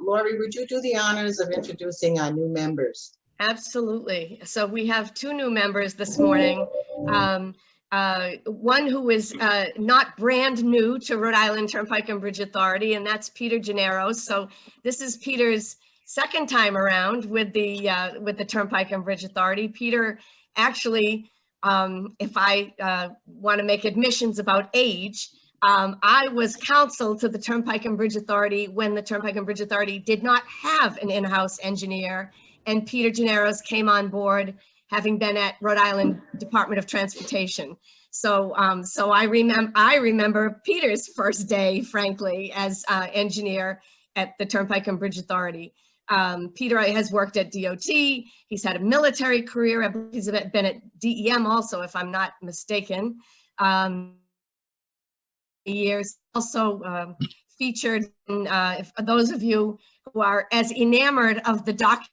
Lori, would you do the honors of introducing our new members? Absolutely. So we have two new members this morning. One who is not brand new to Rhode Island Turnpike and Bridge Authority, and that's Peter Gennaro. So this is Peter's second time around with the Turnpike and Bridge Authority. Peter, actually, if I want to make admissions about age, I was counsel to the Turnpike and Bridge Authority when the Turnpike and Bridge Authority did not have an in-house engineer, and Peter Gennaro's came on board, having been at Rhode Island Department of Transportation. So I remember Peter's first day, frankly, as engineer at the Turnpike and Bridge Authority. Peter has worked at DOT. He's had a military career. I believe he's been at DEM also, if I'm not mistaken. Years also featured in, for those of you who are as enamored of the dock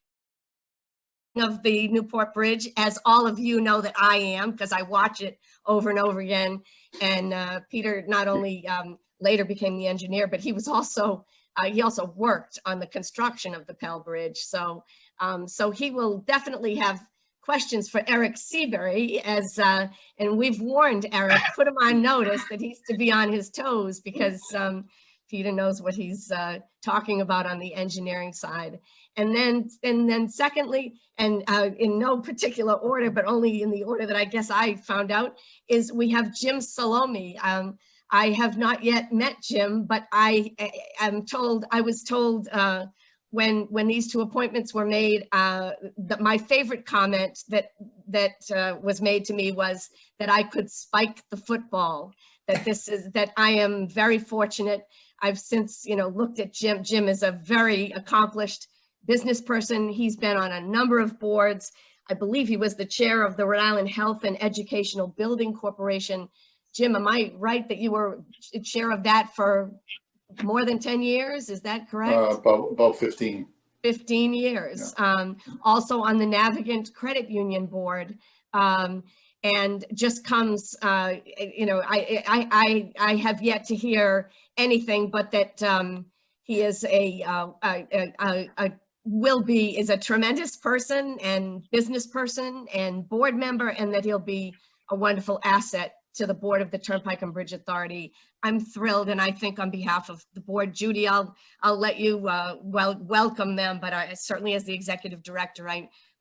of the Newport Bridge as all of you know that I am, because I watch it over and over again. And Peter not only later became the engineer, but he was also he also worked on the construction of the Pell Bridge. So so he will definitely have questions for Eric Seabury, as and we've warned Eric, put him on notice that he's to be on his toes, because Peter knows what he's talking about on the engineering side. And then secondly, and in no particular order, but only in the order that I guess I found out, is we have Jim Salome. I have not yet met Jim, but I was told when these two appointments were made, that my favorite comment that was made to me was that I could spike the football. That I am very fortunate. I've since looked at Jim. Jim is a very accomplished business person. He's been on a number of boards. I believe he was the chair of the Rhode Island Health and Educational Building Corporation. Jim, am I right that you were chair of that for more than 10 years? Is that correct? About 15. 15 years. Yeah. Also on the Navigant Credit Union Board. And just comes, I have yet to hear anything but that he is is a tremendous person and business person and board member, and that he'll be a wonderful asset to the board of the Turnpike and Bridge Authority. I'm thrilled, and I think on behalf of the board, Judy, I'll let you welcome them, but certainly as the executive director,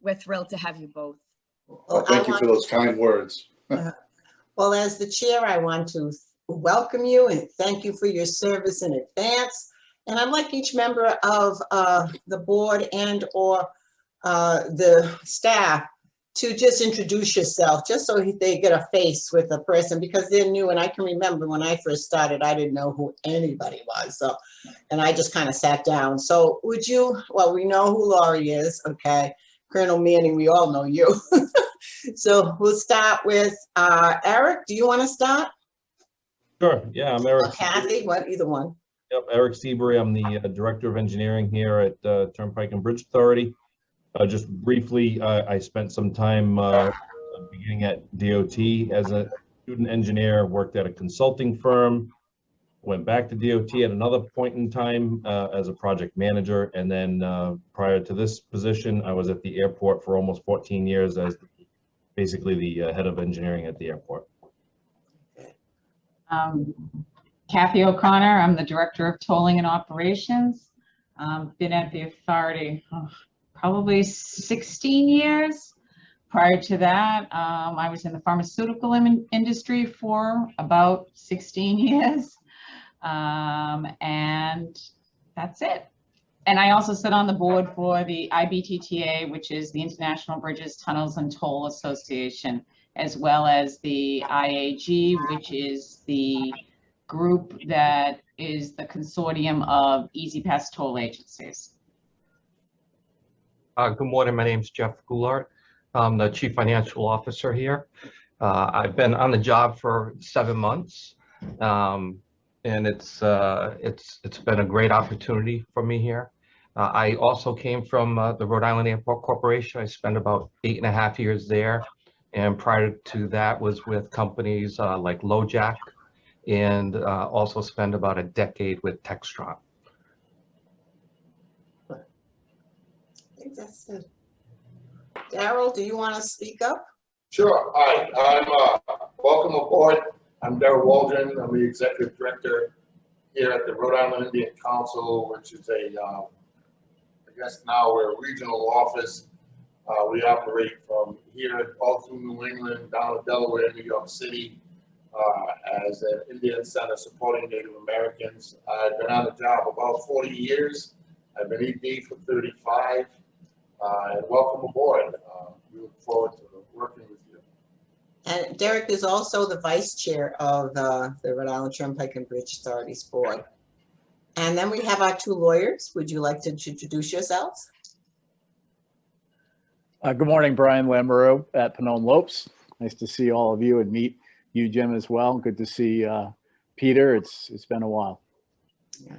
we're thrilled to have you both. Well, thank you for those kind words. Well, as the chair, I want to welcome you and thank you for your service in advance. And I'd like each member of the board and or the staff to just introduce yourself, just so they get a face with a person, because they're new. And I can remember when I first started, I didn't know who anybody was. So, and I just kind of sat down. So would you, well, we know who Lori is, okay. Colonel Manning, we all know you. So we'll start with Eric. Do you want to start? Sure. Yeah, I'm Eric. Or Kathy, either one. Yep, Eric Seabury. I'm the Director of Engineering here at Turnpike and Bridge Authority. Just briefly, I spent some time beginning at DOT as a student engineer, worked at a consulting firm, went back to DOT at another point in time as a project manager. And then prior to this position, I was at the airport for almost 14 years as basically the head of engineering at the airport. Kathy O'Connor, I'm the Director of Tolling and Operations. Been at the authority probably 16 years. Prior to that, I was in the pharmaceutical industry for about 16 years. And that's it. And I also sit on the board for the IBTTA, which is the International Bridges, Tunnels, and Toll Association, as well as the IAG, which is the group that is the consortium of E-ZPass toll agencies. Good morning, my name is Jeff Goulart. I'm the Chief Financial Officer here. I've been on the job for 7 months, and it's been a great opportunity for me here. I also came from the Rhode Island Airport Corporation. I spent about 8.5 years there, and prior to that was with companies like LoJack, and also spent about a decade with Textron. That's it. Daryl, do you want to speak up? Sure. Hi, I'm, welcome aboard. I'm Darrell Waldron. I'm the executive director here at the Rhode Island Indian Council, which is I guess now we're a regional office. We operate from here all through New England, down to Delaware, New York City, as an Indian center supporting Native Americans. I've been on the job about 40 years. I've been ED for 35, and welcome aboard. We look forward to working with you. And Derek is also the vice chair of the Rhode Island Turnpike and Bridge Authorities Board. And then we have our two lawyers. Would you like to introduce yourselves? Good morning, Brian Lamoureux at Pannone Lopes. Nice to see all of you and meet you, Jim, as well. Good to see Peter. It's been a while. Yeah.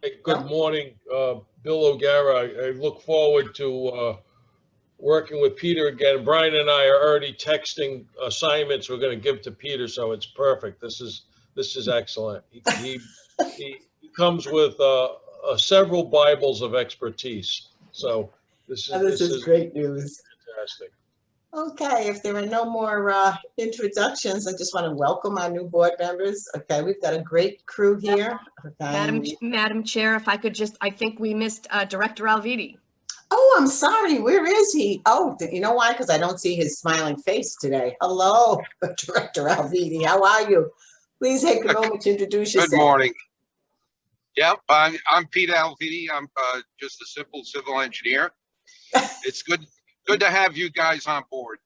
Hey, good morning, Bill O'Gara. I look forward to working with Peter again. Brian and I are already texting assignments we're going to give to Peter, so it's perfect. This is excellent. He comes with several Bibles of expertise. So this is great news. fantastic. Okay, if there are no more introductions, I just want to welcome our new board members. Okay, we've got a great crew here. Okay. Madam Chair, if I could just, I think we missed Director Alviti. Oh, I'm sorry. Where is he? Oh, you know why? Because I don't see his smiling face today. Hello, Director Alviti. How are you? Please take a moment to introduce yourself. Good morning. Yep, I'm Pete Alviti. I'm just a simple civil engineer. It's good to have you guys on board.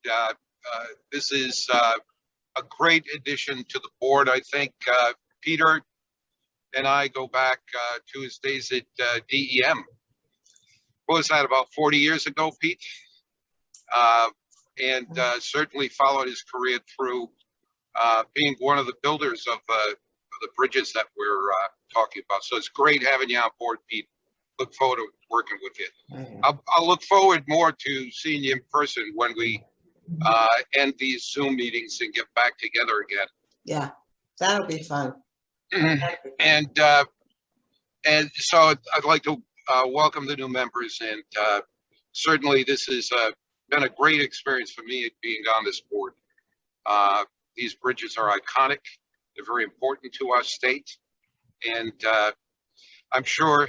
This is a great addition to the board. I think Peter and I go back to his days at DEM. What was that, about 40 years ago, Pete? And certainly followed his career through being one of the builders of the bridges that we're talking about. So it's great having you on board, Pete. Look forward to working with you. I'll look forward more to seeing you in person when we end these Zoom meetings and get back together again. Yeah, that'll be fun. And so I'd like to welcome the new members, and certainly this has been a great experience for me being on this board. These bridges are iconic. They're very important to our state, and I'm sure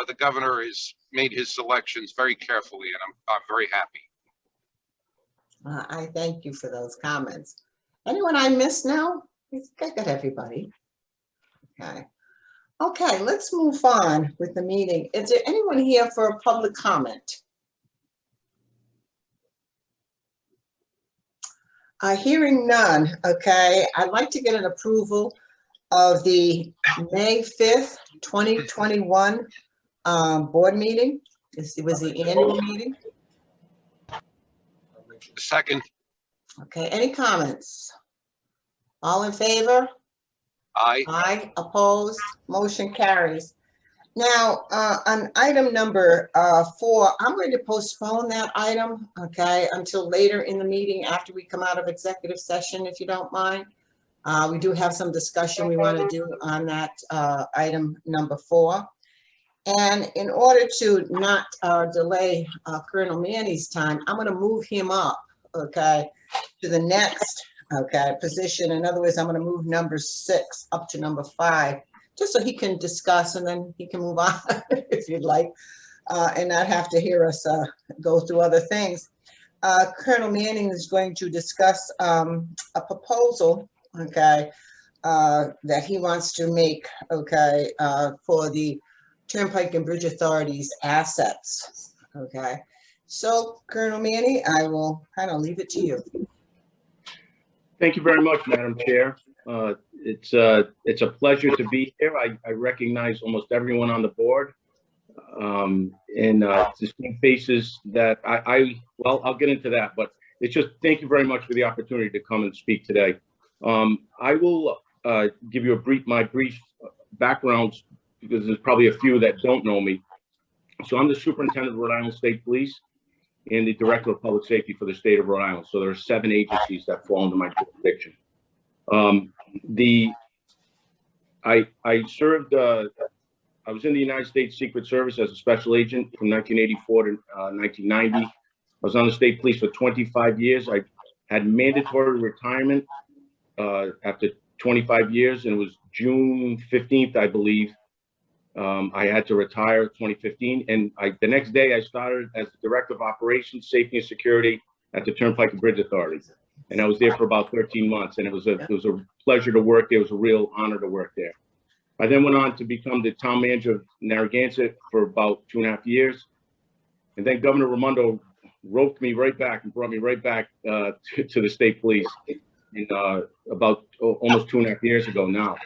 the governor has made his selections very carefully, and I'm very happy. I thank you for those comments. Anyone I missed now? I think I got everybody. Okay. Okay, let's move on with the meeting. Is there anyone here for a public comment? Hearing none, okay, I'd like to get an approval of the May 5th, 2021 board meeting. This was the annual meeting. Second. Okay, any comments? All in favor? Aye. Aye, opposed, motion carries. Now, on item number 4, I'm going to postpone that item, okay, until later in the meeting after we come out of executive session, if you don't mind. We do have some discussion we want to do on that item number 4. And in order to not delay Colonel Manny's time, I'm going to move him up, okay, to the next, okay, position. In other words, I'm going to move number 6 up to number 5, just so he can discuss, and then he can move on if you'd like, and not have to hear us go through other things. Colonel Manning is going to discuss a proposal, okay, that he wants to make, okay, for the Turnpike and Bridge Authority's assets, okay? So, Colonel Manning, I will kind of leave it to you. Thank you very much, Madam Chair. It's a pleasure to be here. I recognize almost everyone on the board, and the same faces that well, I'll get into that, but it's just thank you very much for the opportunity to come and speak today. I will give you my brief background, because there's probably a few that don't know me. So I'm the Superintendent of Rhode Island State Police and the Director of Public Safety for the state of Rhode Island. So there are 7 agencies that fall under my jurisdiction. I served I was in the United States Secret Service as a special agent from 1984 to 1990. I was on the state police for 25 years. I had mandatory retirement after 25 years, and it was June 15th, I believe. I had to retire 2015, and the next day I started as the Director of Operations, Safety and Security at the Turnpike and Bridge Authority. And I was there for about 13 months, and it was a pleasure to work there. It was a real honor to work there. I then went on to become the town manager of Narragansett for about 2.5 years. And then Governor Raimondo roped me right back and brought me right back to the state police in about almost 2.5 years ago now,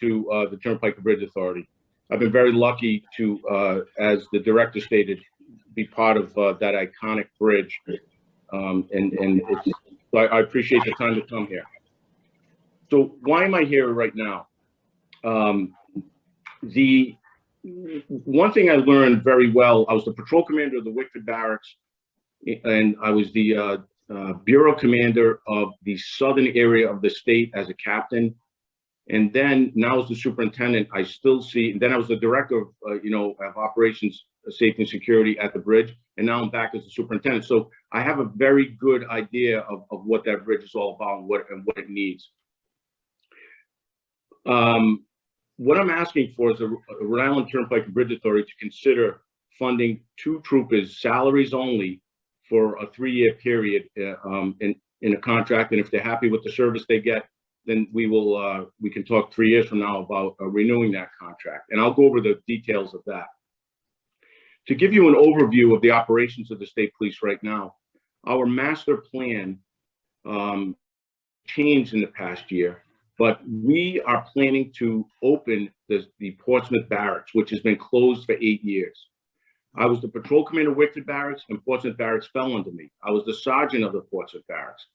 to the Turnpike and Bridge Authority. I've been very lucky to, as the director stated, be part of that iconic bridge. I appreciate the time to come here. So why am I here right now? The one thing I learned very well, I was the patrol commander of the Wickford Barracks, and I was the bureau commander of the southern area of the state as a captain. And then now as the superintendent, I still see, and then I was the director of, of operations, safety and security at the bridge. And now I'm back as the superintendent. So I have a very good idea of what that bridge is all about and what it needs. What I'm asking for is the Rhode Island Turnpike and Bridge Authority to consider funding 2 troopers, salaries only, for a 3-year period in a contract. And if they're happy with the service they get, then we can talk 3 years from now about renewing that contract. And I'll go over the details of that. To give you an overview of the operations of the state police right now, our master plan changed in the past year, but we are planning to open the Portsmouth Barracks, which has been closed for 8 years. I was the patrol commander of Wickford Barracks, and Portsmouth Barracks fell under me. I was the sergeant of the Portsmouth Barracks.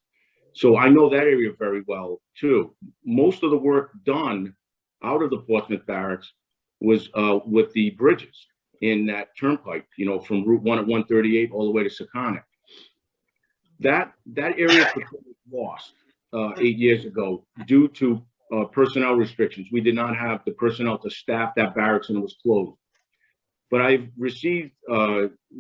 So I know that area very well too. Most of the work done out of the Portsmouth Barracks was with the bridges in that turnpike, from Route 1 at 138 all the way to Secana. That area was lost 8 years ago due to personnel restrictions. We did not have the personnel to staff that barracks, and it was closed. But I've received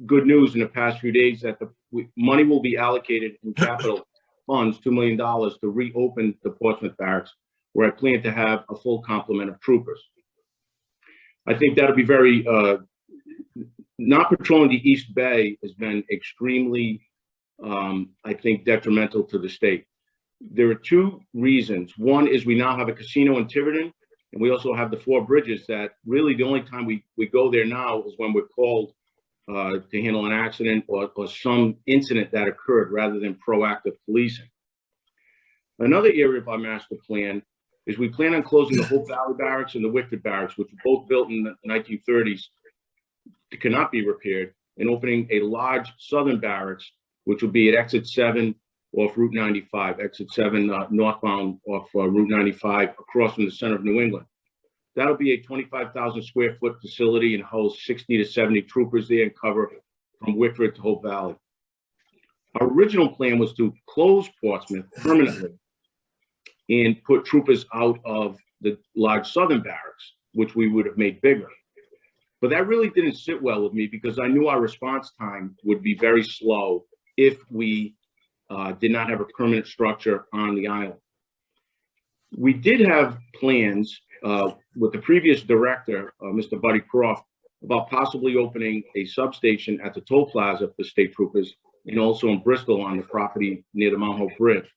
good news in the past few days that the money will be allocated in capital funds, $2 million, to reopen the Portsmouth Barracks, where I plan to have a full complement of troopers. I think that'll be very, not patrolling the East Bay has been extremely, I think, detrimental to the state. There are 2 reasons. One is we now have a casino in Tiverton, and we also have the 4 bridges that really the only time we go there now is when we're called to handle an accident or some incident that occurred, rather than proactive policing. Another area of our master plan is we plan on closing the Hope Valley Barracks and the Wickford Barracks, which were both built in the 1930s, cannot be repaired, and opening a large southern barracks, which will be at exit 7 off Route 95, exit 7 northbound off Route 95, across from the center of New England. That'll be a 25,000 square foot facility and house 60 to 70 troopers there and cover from Wickford to Hope Valley. Our original plan was to close Portsmouth permanently and put troopers out of the large southern barracks, which we would have made bigger. But that really didn't sit well with me, because I knew our response time would be very slow if we did not have a permanent structure on the island. We did have plans with the previous director, Mr. Buddy Croft, about possibly opening a substation at the toll plaza for state troopers, and also in Bristol on the property near the Mount Hope Bridge.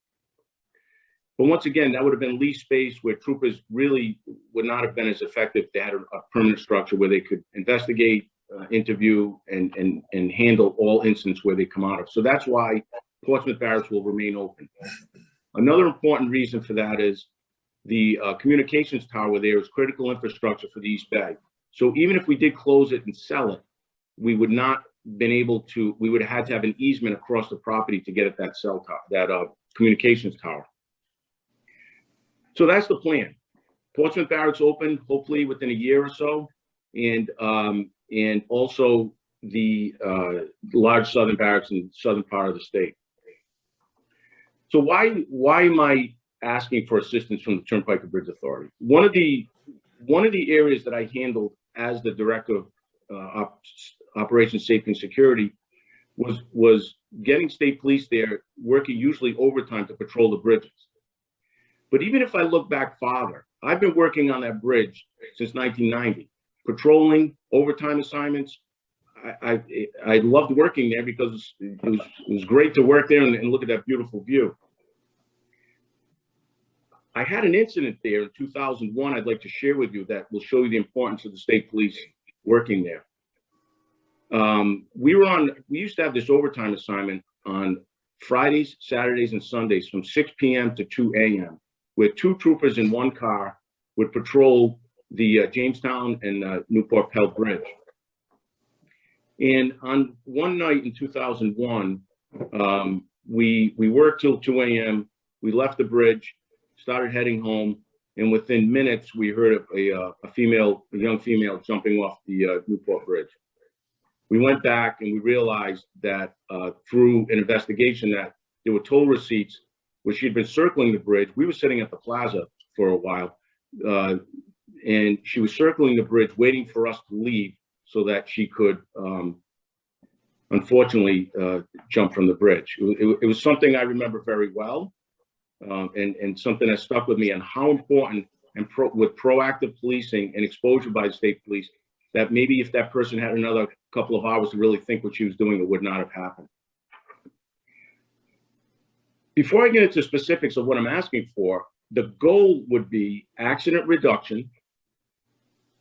But once again, that would have been leased space where troopers really would not have been as effective if they had a permanent structure where they could investigate, interview, and handle all incidents where they come out of. So that's why Portsmouth Barracks will remain open. Another important reason for that is the communications tower there is critical infrastructure for the East Bay. So even if we did close it and sell it, we would not been able to, we would have had to have an easement across the property to get at that cell tower, that communications tower. So that's the plan. Portsmouth Barracks open hopefully within a year or so, and also the large southern barracks in the southern part of the state. So why am I asking for assistance from the Turnpike and Bridge Authority? One of the one of the areas that I handled as the director of operations, safety, and security was getting state police there, working usually overtime to patrol the bridges. But even if I look back farther, I've been working on that bridge since 1990, patrolling, overtime assignments. I loved working there because it was great to work there and look at that beautiful view. I had an incident there in 2001 I'd like to share with you that will show you the importance of the state police working there. We used to have this overtime assignment on Fridays, Saturdays, and Sundays from 6 p.m. to 2 a.m., where 2 troopers in 1 car would patrol the Jamestown and Newport Pell Bridge. And on one night in 2001, we worked till 2 a.m. We left the bridge, started heading home, and within minutes we heard a young female jumping off the Newport Bridge. We went back and we realized that through an investigation that there were toll receipts where she'd been circling the bridge. We were sitting at the plaza for a while, and she was circling the bridge waiting for us to leave so that she could, unfortunately, jump from the bridge. It was something I remember very well, and something that stuck with me, and how important and with proactive policing and exposure by the state police, that maybe if that person had another couple of hours to really think what she was doing, it would not have happened. Before I get into specifics of what I'm asking for, the goal would be accident reduction,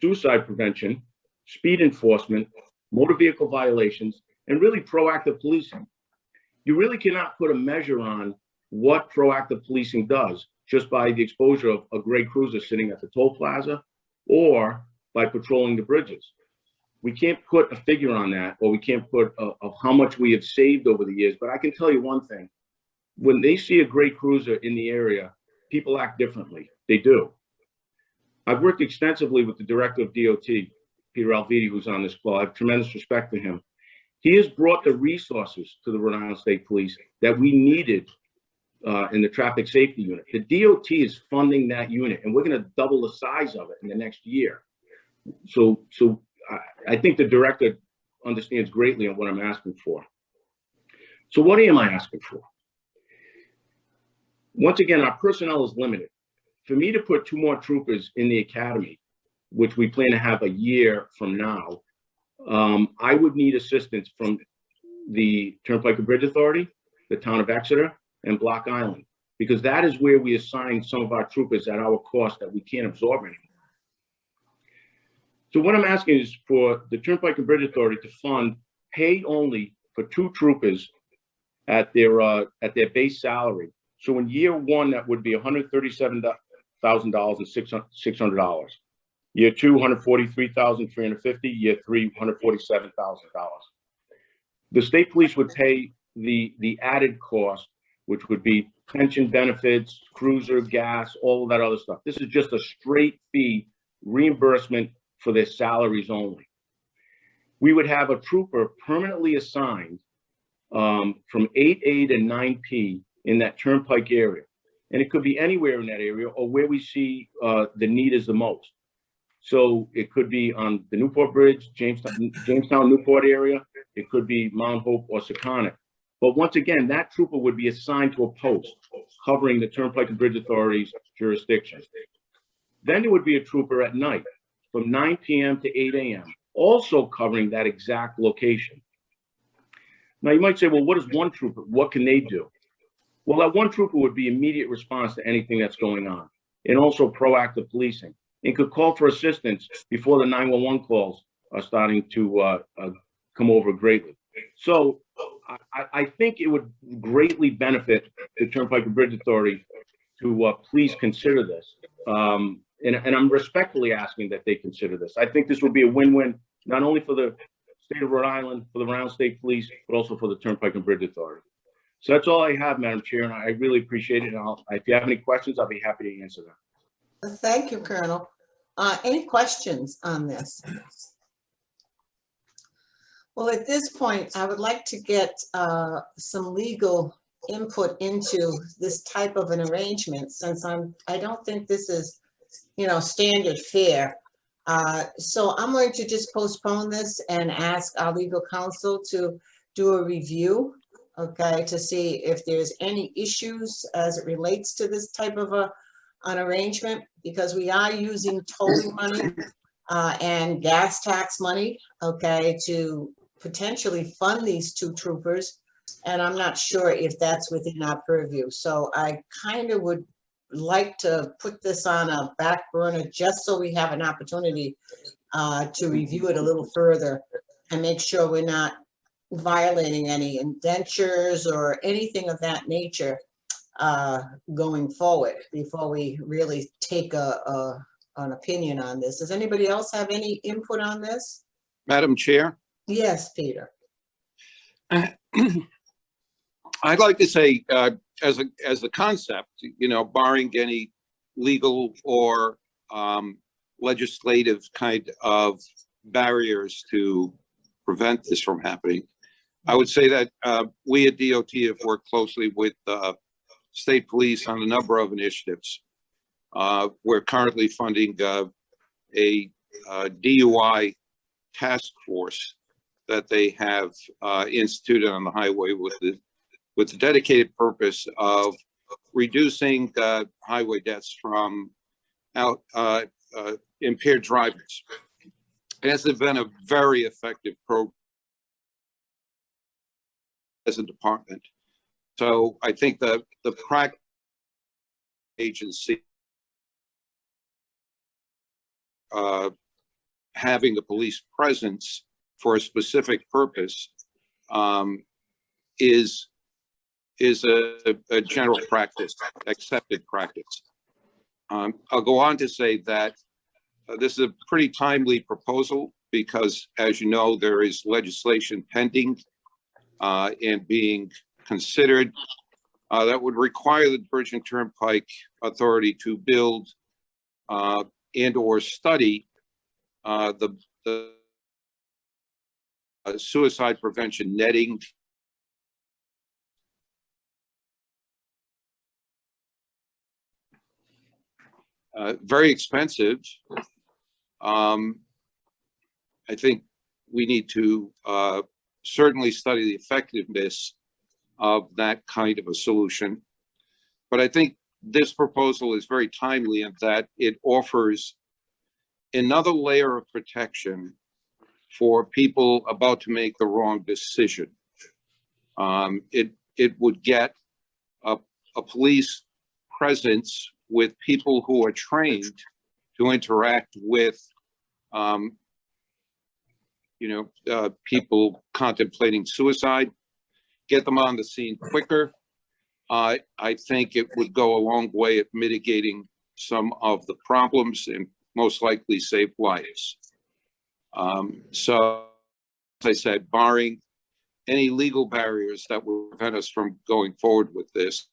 suicide prevention, speed enforcement, motor vehicle violations, and really proactive policing. You really cannot put a measure on what proactive policing does just by the exposure of a gray cruiser sitting at the toll plaza or by patrolling the bridges. We can't put a figure on that, or we can't put of how much we have saved over the years, but I can tell you one thing. When they see a gray cruiser in the area, people act differently. They do. I've worked extensively with the director of DOT, Peter Alviti, who's on this call. I have tremendous respect for him. He has brought the resources to the Rhode Island State Police that we needed in the traffic safety unit. The DOT is funding that unit, and we're going to double the size of it in the next year. So I think the director understands greatly on what I'm asking for. So what am I asking for? Once again, our personnel is limited. For me to put 2 more troopers in the academy, which we plan to have a year from now, I would need assistance from the Turnpike and Bridge Authority, the town of Exeter, and Block Island, because that is where we assign some of our troopers at our cost that we can't absorb anymore. So what I'm asking is for the Turnpike and Bridge Authority to fund pay only for 2 troopers at their base salary. So in year 1, that would be $137,000 and $600. Year 2, $143,350. Year 3, $147,000. The state police would pay the added cost, which would be pension benefits, cruiser, gas, all of that other stuff. This is just a straight fee reimbursement for their salaries only. We would have a trooper permanently assigned from 8A to 9P in that Turnpike area. And it could be anywhere in that area or where we see the need is the most. So it could be on the Newport Bridge, Jamestown, Newport area. It could be Mount Hope or Seconic. But once again, that trooper would be assigned to a post covering the Turnpike and Bridge Authority's jurisdiction. Then there would be a trooper at night from 9 p.m. to 8 a.m., also covering that exact location. Now you might say, well, what is one trooper? What can they do? Well, that one trooper would be immediate response to anything that's going on, and also proactive policing, and could call for assistance before the 911 calls are starting to come over greatly. So I think it would greatly benefit the Turnpike and Bridge Authority to please consider this. And I'm respectfully asking that they consider this. I think this would be a win-win, not only for the state of Rhode Island, for the Rhode Island State Police, but also for the Turnpike and Bridge Authority. So that's all I have, Madam Chair, and I really appreciate it. And if you have any questions, I'll be happy to answer them. Thank you, Colonel. Any questions on this? Well, at this point, I would like to get some legal input into this type of an arrangement, since I don't think this is standard fare. So I'm going to just postpone this and ask our legal counsel to do a review, okay, to see if there's any issues as it relates to this type of an arrangement, because we are using tolling money and gas tax money, okay, to potentially fund these two troopers. And I'm not sure if that's within our purview. So I kind of would like to put this on a back burner just so we have an opportunity to review it a little further and make sure we're not violating any indentures or anything of that nature going forward before we really take an opinion on this. Does anybody else have any input on this? Madam Chair, Yes, Peter. I'd like to say, as a concept, barring any legal or legislative kind of barriers to prevent this from happening, I would say that we at DOT have worked closely with state police on a number of initiatives. We're currently funding a DUI task force that they have instituted on the highway with the dedicated purpose of reducing highway deaths from impaired drivers. It has been a very effective program as a department. So I think the practice agency having a police presence for a specific purpose is a general practice, accepted practice. I'll go on to say that this is a pretty timely proposal because, as you know, there is legislation pending and being considered that would require the Bridge and Turnpike Authority to build and or study the suicide prevention netting very expensive. I think we need to certainly study the effectiveness of that kind of a solution. But I think this proposal is very timely in that it offers another layer of protection for people about to make the wrong decision. It would get a police presence with people who are trained to interact with people contemplating suicide, get them on the scene quicker. I think it would go a long way at mitigating some of the problems and most likely save lives. So, as I said, barring any legal barriers that will prevent us from going forward with this,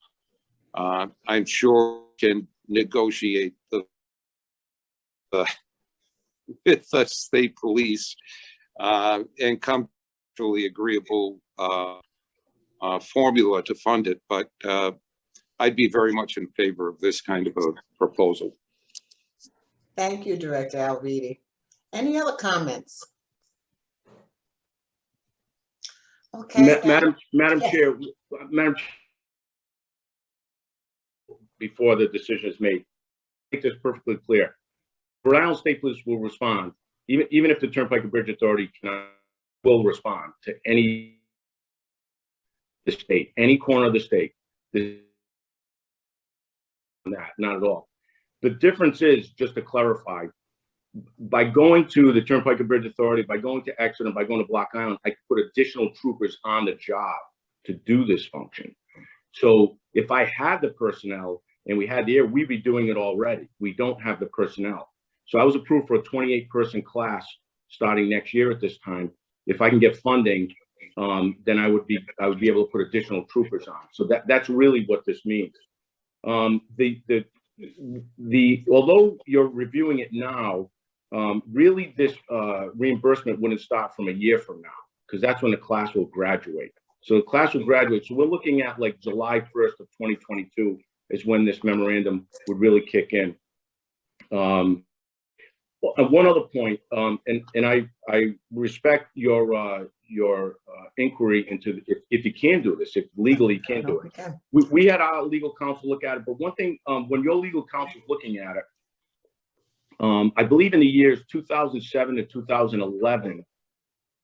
I'm sure we can negotiate with the state police and come to an agreeable formula to fund it. But I'd be very much in favor of this kind of a proposal. Thank you, Director Alviti. Any other comments? Okay. Madam Yes. Chair, before the decision is made, make this perfectly clear. Rhode Island State Police will respond, even if the Turnpike and Bridge Authority will respond to the state, any corner of the state. Not at all. The difference is, just to clarify, by going to the Turnpike and Bridge Authority, by going to Exeter, by going to Block Island, I could put additional troopers on the job to do this function. So if I had the personnel and we had the air, we'd be doing it already. We don't have the personnel. So I was approved for a 28-person class starting next year at this time. If I can get funding, then I would be able to put additional troopers on. So that's really what this means. Although you're reviewing it now, really this reimbursement wouldn't start from a year from now, because that's when the class will graduate. So the class will graduate. So we're looking at like July 1st of 2022 is when this memorandum would really kick in. One other point, and I respect your inquiry into if you can do this, if legally you can do it. Okay. We had our legal counsel look at it, but one thing, when your legal counsel is looking at it, I believe in the years 2007 to 2011,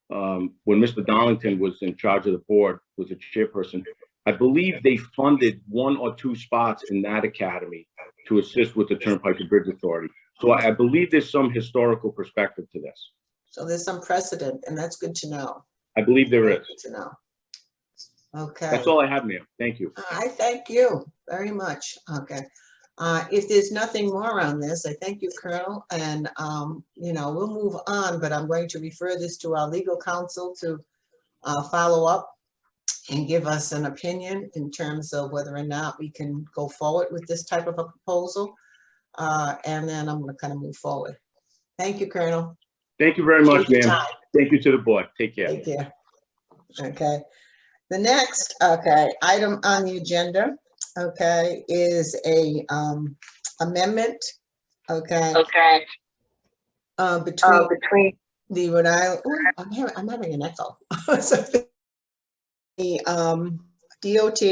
when Mr. Darlington was in charge of the board, was a chairperson, I believe they funded 1 or 2 spots in that academy to assist with the Turnpike and Bridge Authority. So I believe there's some historical perspective to this. So there's some precedent, and that's good to know. I believe there is. Good to know. Okay. That's all I have, ma'am. Thank you. I thank you very much. Okay. If there's nothing more on this, I thank you, Colonel, and, you know, we'll move on, but I'm going to refer this to our legal counsel to follow up and give us an opinion in terms of whether or not we can go forward with this type of a proposal. And then I'm going to kind of move forward. Thank you, Colonel. Thank you very much, Take your ma'am. time. Thank you to the board. Take care. Take care. Okay. The next, item on the agenda, is a amendment, between the Rhode Island, ooh, I'm having an echo. So the DOT,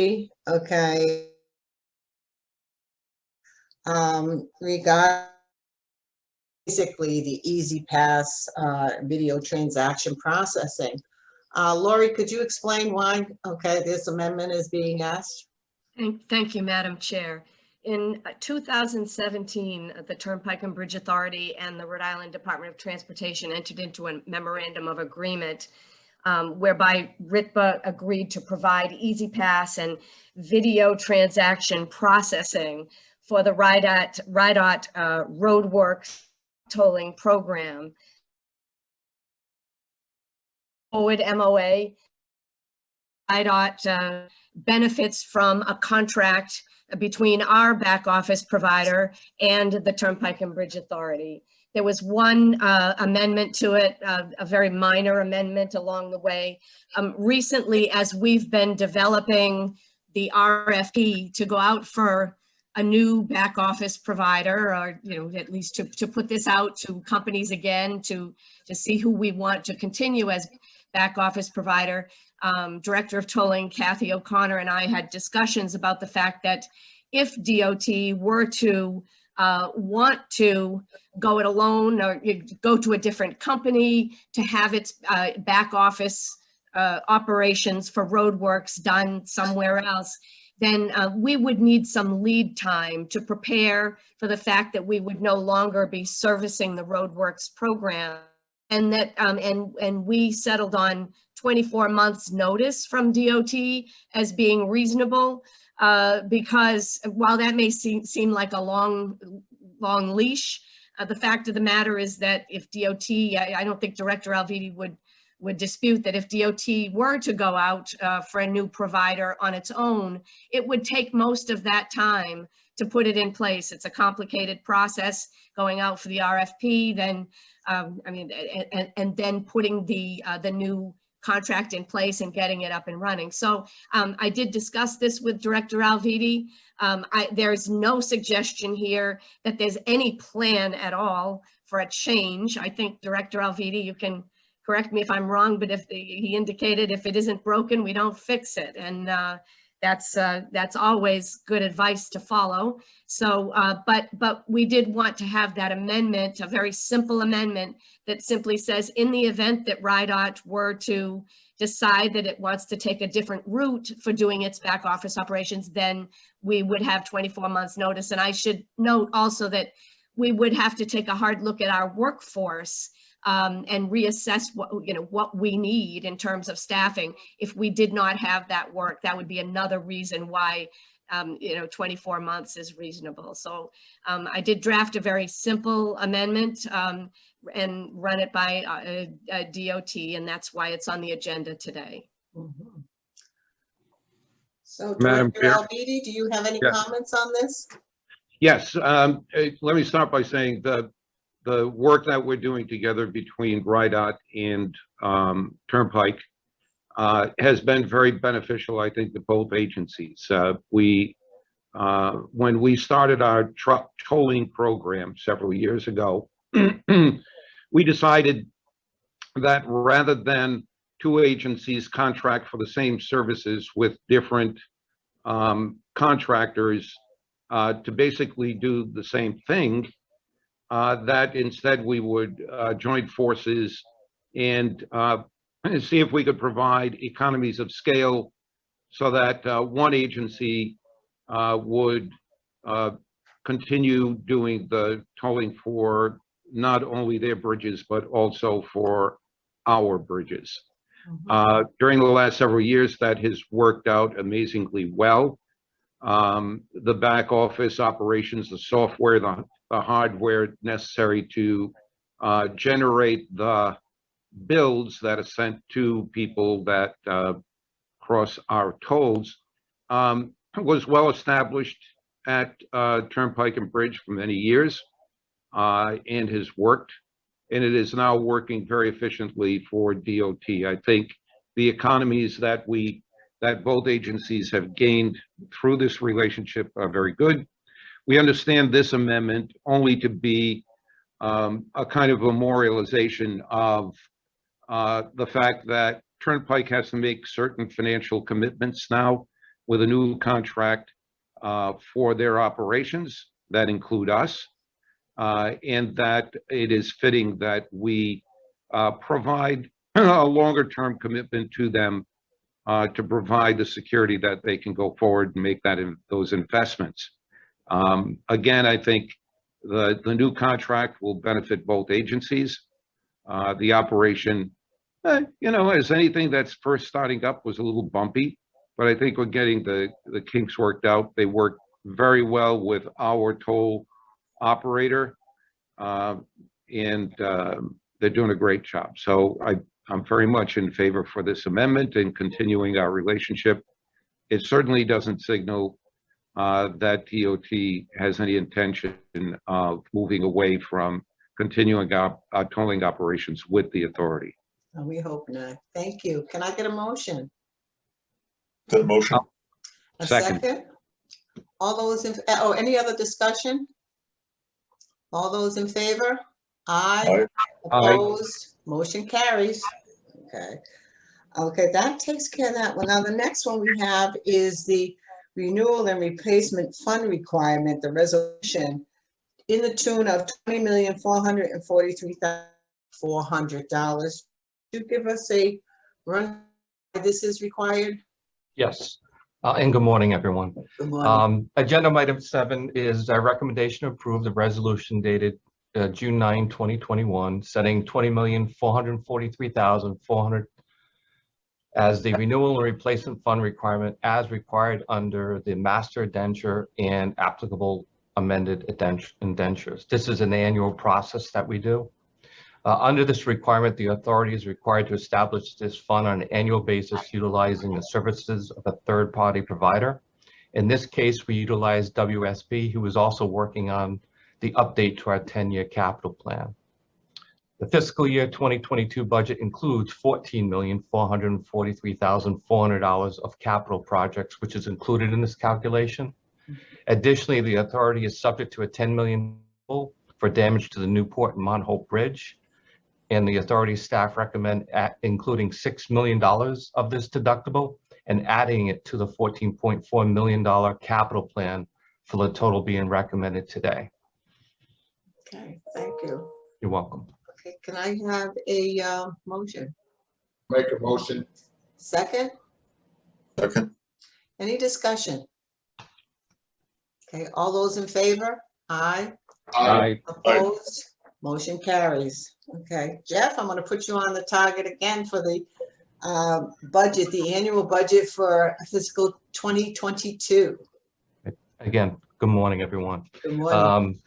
regarding basically the Easy Pass video transaction processing. Lori, could you explain why, this amendment is being asked? Thank you, Madam Chair. In 2017, the Turnpike and Bridge Authority and the Rhode Island Department of Transportation entered into a memorandum of agreement whereby RITBA agreed to provide Easy Pass and video transaction processing for the RIDOT roadworks tolling program. Forward MOA, RIDOT benefits from a contract between our back office provider and the Turnpike and Bridge Authority. There was one amendment to it, a very minor amendment along the way. Recently, as we've been developing the RFP to go out for a new back office provider, or at least to put this out to companies again to see who we want to continue as back office provider. Director of Tolling Kathy O'Connor and I had discussions about the fact that if DOT were to want to go it alone or go to a different company to have its back office operations for roadworks done somewhere else, then we would need some lead time to prepare for the fact that we would no longer be servicing the roadworks program. And that and we settled on 24 months notice from DOT as being reasonable, because while that may seem like a long leash, the fact of the matter is that if DOT, I don't think Director Alviti would dispute that if DOT were to go out for a new provider on its own, it would take most of that time to put it in place. It's a complicated process going out for the RFP, then and then putting the new contract in place and getting it up and running. So I did discuss this with Director Alviti. There's no suggestion here that there's any plan at all for a change. I think Director Alviti, you can correct me if I'm wrong, but he indicated if it isn't broken, we don't fix it. And that's always good advice to follow. So, but we did want to have that amendment, a very simple amendment that simply says, in the event that RIDOT were to decide that it wants to take a different route for doing its back office operations, then we would have 24 months notice. And I should note also that we would have to take a hard look at our workforce and reassess what we need in terms of staffing. If we did not have that work, that would be another reason why 24 months is reasonable. So I did draft a very simple amendment and run it by DOT, and that's why it's on the agenda today. Mm-hmm. So Madam Director Chair. Alviti, do you have any Yes. comments on this? Yes, let me start by saying the work that we're doing together between RIDOT and Turnpike has been very beneficial, I think, to both agencies. We when we started our truck tolling program several years ago, we decided that rather than two agencies contract for the same services with different contractors to basically do the same thing, that instead we would join forces and see if we could provide economies of scale so that one agency would continue doing the tolling for not only their bridges, but also for our bridges. During the last several years, that has worked out amazingly well. The back office operations, the software, the hardware necessary to generate the bills that are sent to people that cross our tolls was well established at Turnpike and Bridge for many years and has worked, and it is now working very efficiently for DOT. I think the economies that both agencies have gained through this relationship are very good. We understand this amendment only to be a kind of memorialization of the fact that Turnpike has to make certain financial commitments now with a new contract for their operations that include us, and that it is fitting that we provide a longer-term commitment to them to provide the security that they can go forward and make those investments. Again, I think the new contract will benefit both agencies. The operation, as anything that's first starting up, was a little bumpy, but I think we're getting the kinks worked out. They work very well with our toll operator, and they're doing a great job. So I'm very much in favor for this amendment and continuing our relationship. It certainly doesn't signal that DOT has any intention of moving away from continuing our tolling operations with the authority. We hope not. Thank you. Can I get a motion? Good motion. A Second. second? All those in, any other discussion? All those in favor? Aye. Aye. Opposed? Motion carries. Okay. Okay, that takes care of that one. Now, the next one we have is the renewal and replacement fund requirement, the resolution in the tune of $20,443,400. You give us a run, this is required? Yes, and good morning, everyone. Good morning. Agenda item 7 is a recommendation to approve the resolution dated June 9, 2021, setting $20,443,400 as the renewal and replacement fund requirement as required under the master indenture and applicable amended indentures. This is an annual process that we do. Under this requirement, the authority is required to establish this fund on an annual basis utilizing the services of a third-party provider. In this case, we utilize WSP, who is also working on the update to our 10-year capital plan. The fiscal year 2022 budget includes $14,443,400 of capital projects, which is included in this calculation. Additionally, the authority is subject to a $10 million for damage to the Newport and Mount Hope Bridge, and the authority staff recommend including $6 million of this deductible and adding it to the $14.4 million capital plan for the total being recommended today. Okay, thank you. You're welcome. Okay, can I have a motion? Make a motion. Second? Second. Any discussion? Okay, all those in favor? Aye. Aye. Opposed? Motion carries. Okay, Jeff, I'm going to put you on the target again for the budget, the annual budget for fiscal 2022. Again, good morning, everyone. Good morning.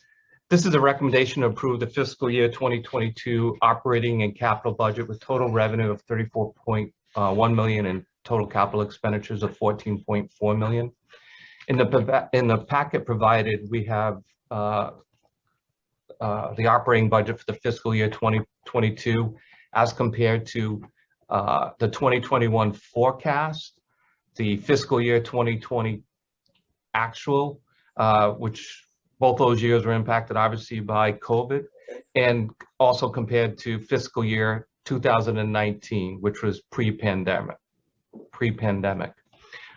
This is a recommendation to approve the fiscal year 2022 operating and capital budget with total revenue of $34.1 million and total capital expenditures of $14.4 million. In the packet provided, we have the operating budget for the fiscal year 2022 as compared to the 2021 forecast, the fiscal year 2020 actual, which both those years were impacted obviously by COVID, and also compared to fiscal year 2019, which was pre-pandemic.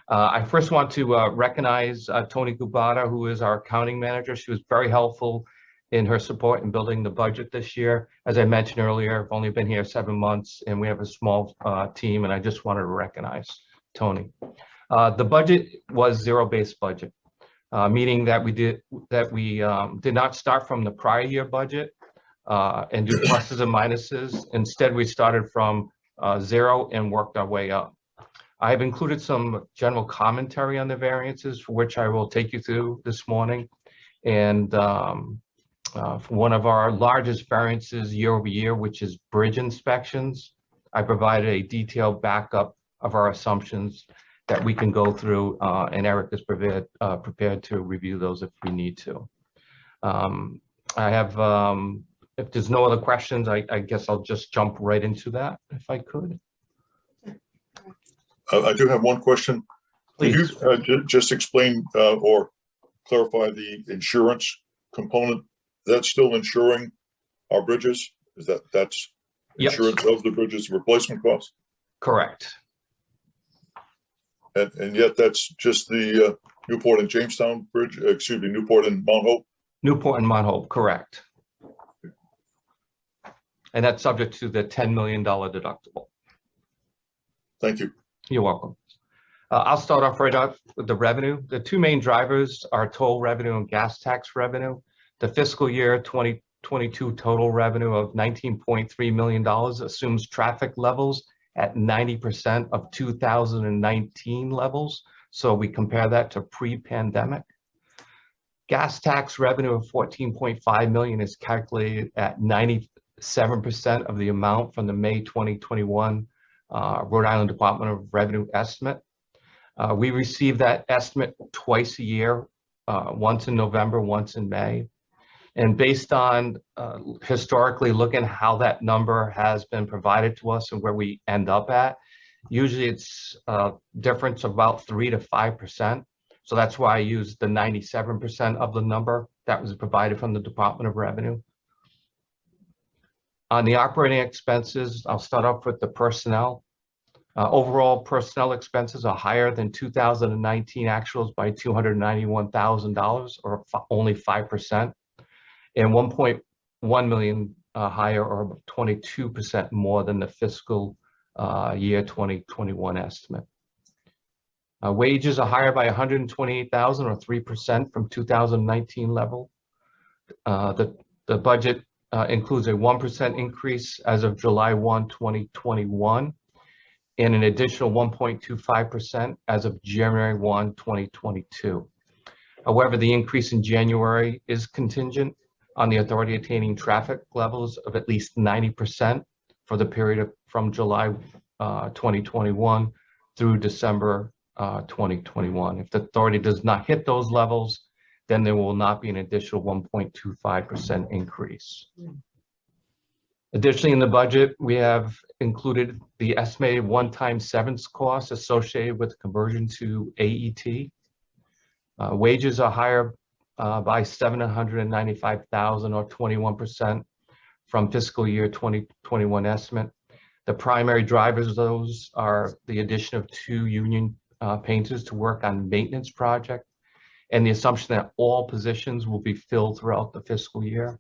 I first want to recognize Tony Kubata, who is our accounting manager. She was very helpful in her support in building the budget this year. As I mentioned earlier, I've only been here 7 months and we have a small team, and I just wanted to recognize Tony. The budget was zero-based budget, meaning that we did not start from the prior year budget and do pluses and minuses. Instead, we started from zero and worked our way up. I have included some general commentary on the variances, for which I will take you through this morning. And for one of our largest variances year over year, which is bridge inspections, I provided a detailed backup of our assumptions that we can go through, and Eric is prepared to review those if we need to. I have, if there's no other questions, I guess I'll just jump right into that if I could. I do have one question. Please. Could you just explain or clarify the insurance component? That's still insuring our bridges? That's Yes. insurance of the bridges replacement costs? Correct. And yet that's just the Newport and Jamestown Bridge, excuse me, Newport and Mount Hope? Newport and Mount Hope, correct. And that's subject to the $10 million deductible. Thank you. You're welcome. I'll start off right off with the revenue. The two main drivers are toll revenue and gas tax revenue. The fiscal year 2022 total revenue of $19.3 million assumes traffic levels at 90% of 2019 levels. So we compare that to pre-pandemic. Gas tax revenue of $14.5 million is calculated at 97% of the amount from the May 2021 Rhode Island Department of Revenue estimate. We receive that estimate twice a year, once in November, once in May. And based on historically looking how that number has been provided to us and where we end up at, usually it's a difference of about 3 to 5%. So that's why I used the 97% of the number that was provided from the Department of Revenue. On the operating expenses, I'll start off with the personnel. Overall personnel expenses are higher than 2019 actuals by $291,000, or only 5%, and 1.1 million higher, or 22% more than the fiscal year 2021 estimate. Wages are higher by $128,000, or 3% from 2019 level. The budget includes a 1% increase as of July 1, 2021, and an additional 1.25% as of January 1, 2022. However, the increase in January is contingent on the authority attaining traffic levels of at least 90% for the period from July 2021 through December 2021. If the authority does not hit those levels, then there will not be an additional 1.25% increase. Additionally, in the budget, we have included the estimated one-time severance costs associated with conversion to AET. Wages are higher by $795,000, or 21% from fiscal year 2021 estimate. The primary drivers of those are the addition of 2 union painters to work on maintenance project, and the assumption that all positions will be filled throughout the fiscal year.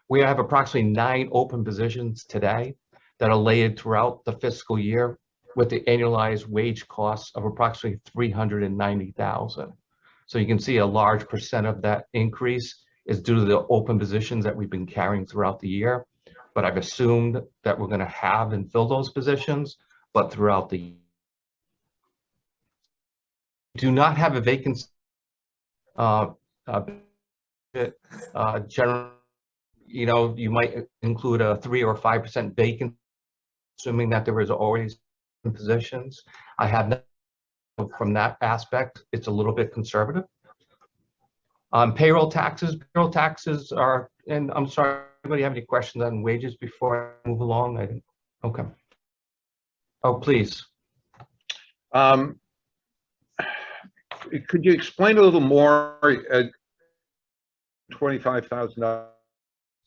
We have approximately 9 open positions today that are layered throughout the fiscal year, with the annualized wage costs of approximately $390,000. So you can see a large percent of that increase is due to the open positions that we've been carrying throughout the year. But I've assumed that we're going to have and fill those positions, but throughout the year. Do not have a vacancy. Generally, you might include a 3 or 5% vacancy, assuming that there is always positions. I have not, from that aspect, it's a little bit conservative. Payroll taxes are, and I'm sorry, anybody have any questions on wages before I move along? I didn't, okay. Oh, please. Could you explain a little more, $25,000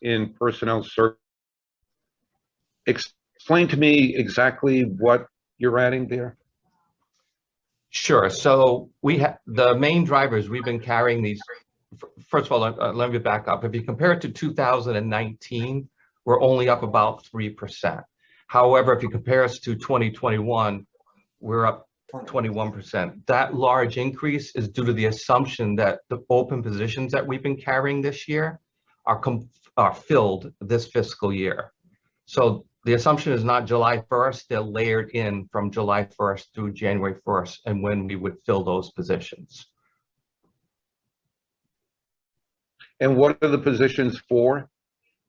in personnel service? Explain to me exactly what you're adding there. Sure. So we have the main drivers. We've been carrying these. First of all, let me back up. If you compare it to 2019, we're only up about 3%. However, if you compare us to 2021, we're up 21%. That large increase is due to the assumption that the open positions that we've been carrying this year are filled this fiscal year. So the assumption is not July 1st, they're layered in from July 1st through January 1st and when we would fill those positions. And what are the positions for?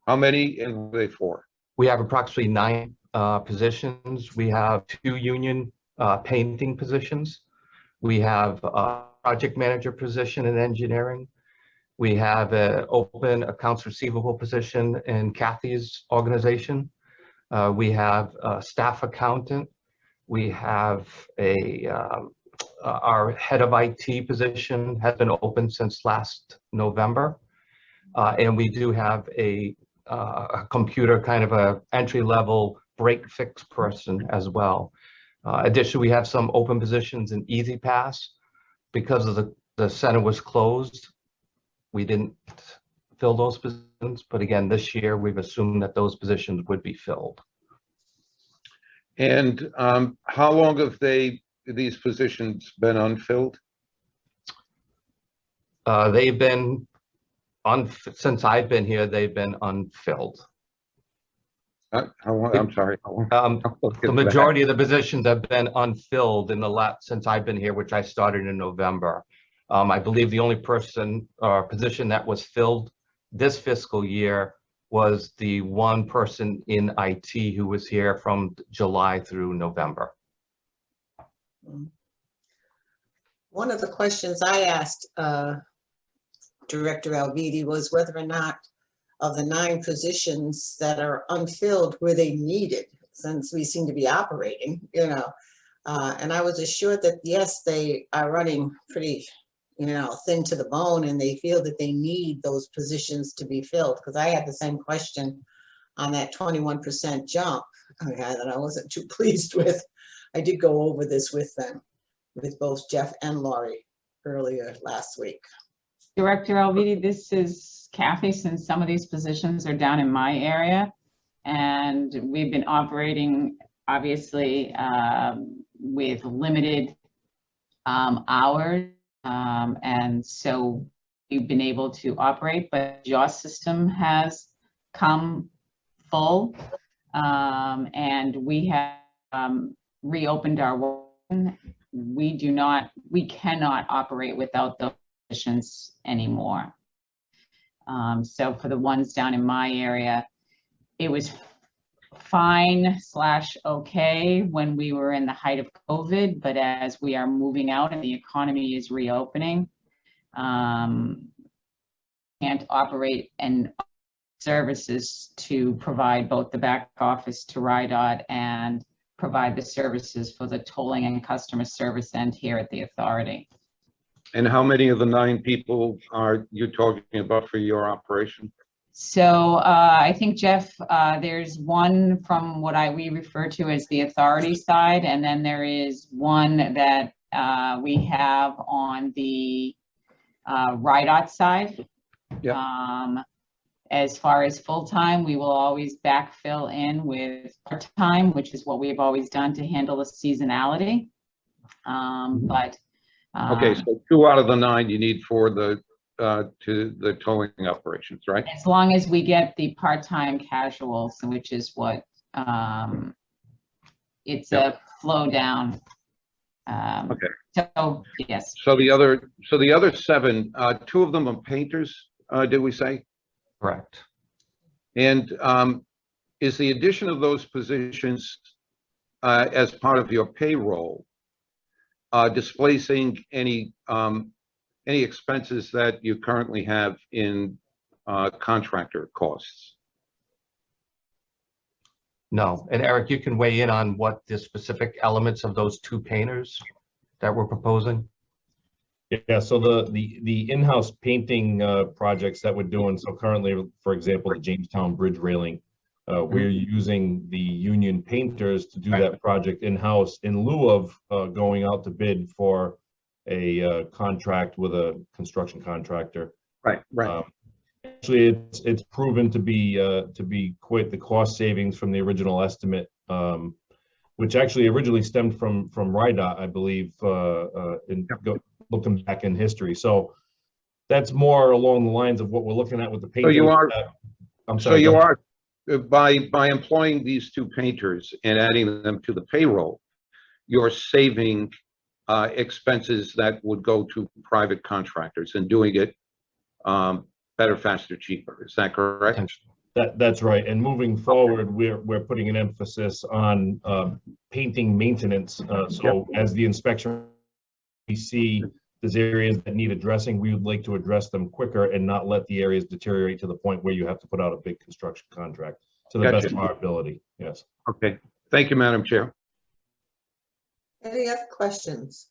How many and what are they for? We have approximately 9 positions. We have 2 union painting positions. We have a project manager position in engineering. We have an open accounts receivable position in Kathy's organization. We have a staff accountant. We have our head of IT position has been open since last November. And we do have a computer kind of a entry-level break fix person as well. Additionally, we have some open positions in Easy Pass. Because of the center was closed, we didn't fill those positions, but again, this year we've assumed that those positions would be filled. And how long have these positions been unfilled? They've been since I've been here, they've been unfilled. How long? I'm sorry. The majority of the positions have been unfilled in since I've been here, which I started in November. I believe the only person or position that was filled this fiscal year was the one person in IT who was here from July through November. One of the questions I asked Director Alviti was whether or not of the 9 positions that are unfilled, were they needed, since we seem to be operating, and I was assured that yes, they are running pretty thin to the bone, and they feel that they need those positions to be filled, because I had the same question on that 21% jump that I wasn't too pleased with. I did go over this with them, with both Jeff and Laurie earlier last week. Director Alviti, this is Kathy, since some of these positions are down in my area, and we've been operating obviously with limited hours, and so we've been able to operate, but JOS system has come full, and we have reopened our work. We cannot operate without those positions anymore. So for the ones down in my area, it was fine / okay when we were in the height of COVID, but as we are moving out and the economy is reopening, can't operate and services to provide both the back office to RIDOT and provide the services for the tolling and customer service end here at the authority. And how many of the 9 people are you talking about for your operation? So I think, Jeff, there's one from what we refer to as the authority side, and then there is one that we have on the RIDOT side. Yeah. As far as full-time, we will always backfill in with part-time, which is what we've always done to handle the seasonality. Okay, so 2 out of the 9 you need for the to the towing operations, right? As long as we get the part-time casuals, which is what it's a flow down. Okay. So yes. So the other 7, 2 of them are painters, did we say? Correct. And is the addition of those positions as part of your payroll displacing any expenses that you currently have in contractor costs? No. And Eric, you can weigh in on what the specific elements of those 2 painters that we're proposing. Yeah, so the in-house painting projects that we're doing, so currently, for example, the Jamestown Bridge railing, we're using the union painters to do that project in-house in lieu of going out to bid for a contract with a construction contractor. Right. Actually, it's proven to be quite the cost savings from the original estimate, which actually originally stemmed from RIDOT, I believe, looking back in history. So that's more along the lines of what we're looking at with the So painters. you are, I'm so sorry. you go ahead. are, by employing these two painters and adding them to the payroll, you're saving expenses that would go to private contractors and doing it better, faster, cheaper. Is that correct? That's right. And moving forward, we're putting an emphasis on painting maintenance. So as the inspection, we see there's areas that need addressing, we would like to address them quicker and not let the areas deteriorate to the point where you have to put out a big construction contract to the best of our ability. Yes. Okay. Thank you, Madam Chair. Any other questions?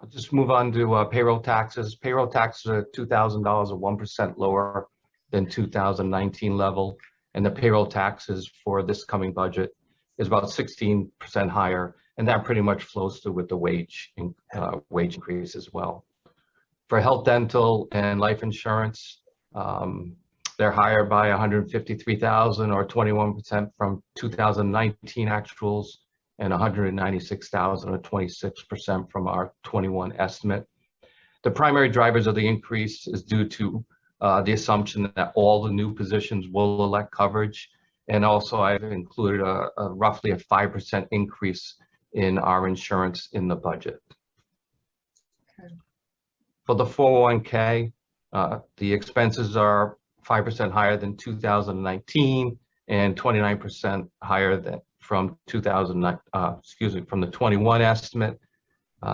I'll just move on to payroll taxes. Payroll taxes are $2,000 or 1% lower than 2019 level. And the payroll taxes for this coming budget is about 16% higher. And that pretty much flows through with the wage increase as well. For health, dental, and life insurance, they're higher by 153,000 or 21% from 2019 actuals, and 196,000 or 26% from our 21 estimate. The primary drivers of the increase is due to the assumption that all the new positions will elect coverage. And also I've included a roughly a 5% increase in our insurance in the budget. Okay. For the 401k, the expenses are 5% higher than 2019 and 29% higher than from from the 21 estimate.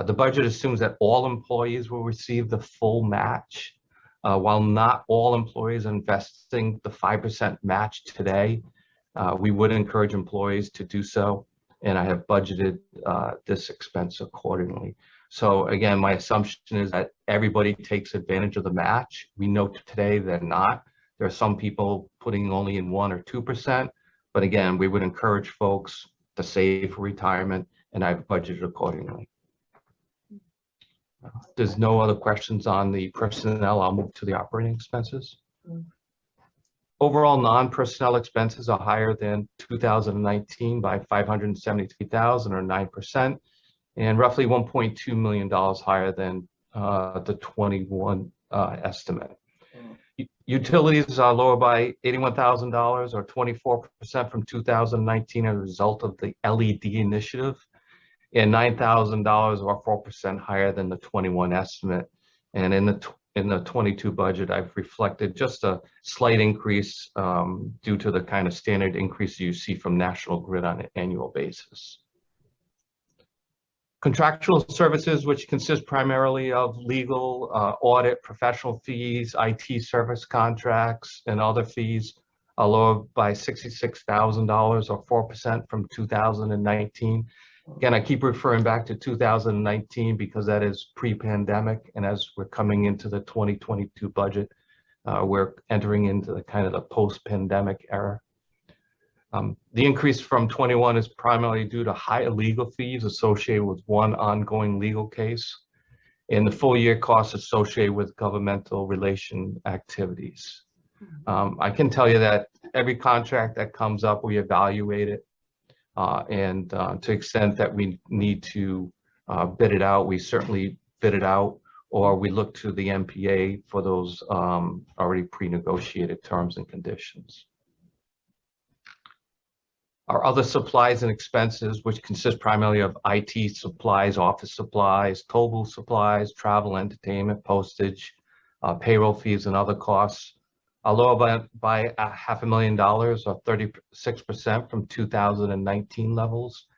The budget assumes that all employees will receive the full match. While not all employees are investing the 5% match today, we would encourage employees to do so, and I have budgeted this expense accordingly. So again, my assumption is that everybody takes advantage of the match. We know today they're not. There are some people putting only in 1 or 2%, but again, we would encourage folks to save for retirement, and I've budgeted accordingly. There's no other questions on the personnel. I'll move to the operating expenses. Overall, non-personnel expenses are higher than 2019 by 573,000 or 9%, and roughly $1.2 million higher than the 21 estimate. Utilities are lower by $81,000 or 24% from 2019 as a result of the LED initiative, and $9,000 or 4% higher than the 21 estimate. And in the 22 budget, I've reflected just a slight increase due to the kind of standard increase you see from National Grid on an annual basis. Contractual services, which consist primarily of legal, audit, professional fees, IT service contracts, and other fees, are lower by $66,000 or 4% from 2019. Again, I keep referring back to 2019 because that is pre-pandemic, and as we're coming into the 2022 budget, we're entering into the kind of the post-pandemic era. The increase from 21 is primarily due to higher legal fees associated with one ongoing legal case and the full year costs associated with governmental relation activities. I can tell you that every contract that comes up, we evaluate it, and to the extent that we need to bid it out, we certainly bid it out, or we look to the MPA for those already pre-negotiated terms and conditions. Our other supplies and expenses, which consist primarily of IT supplies, office supplies, toll booth supplies, travel, entertainment, postage, payroll fees, and other costs, are lower by $500,000 or 36% from 2019 levels,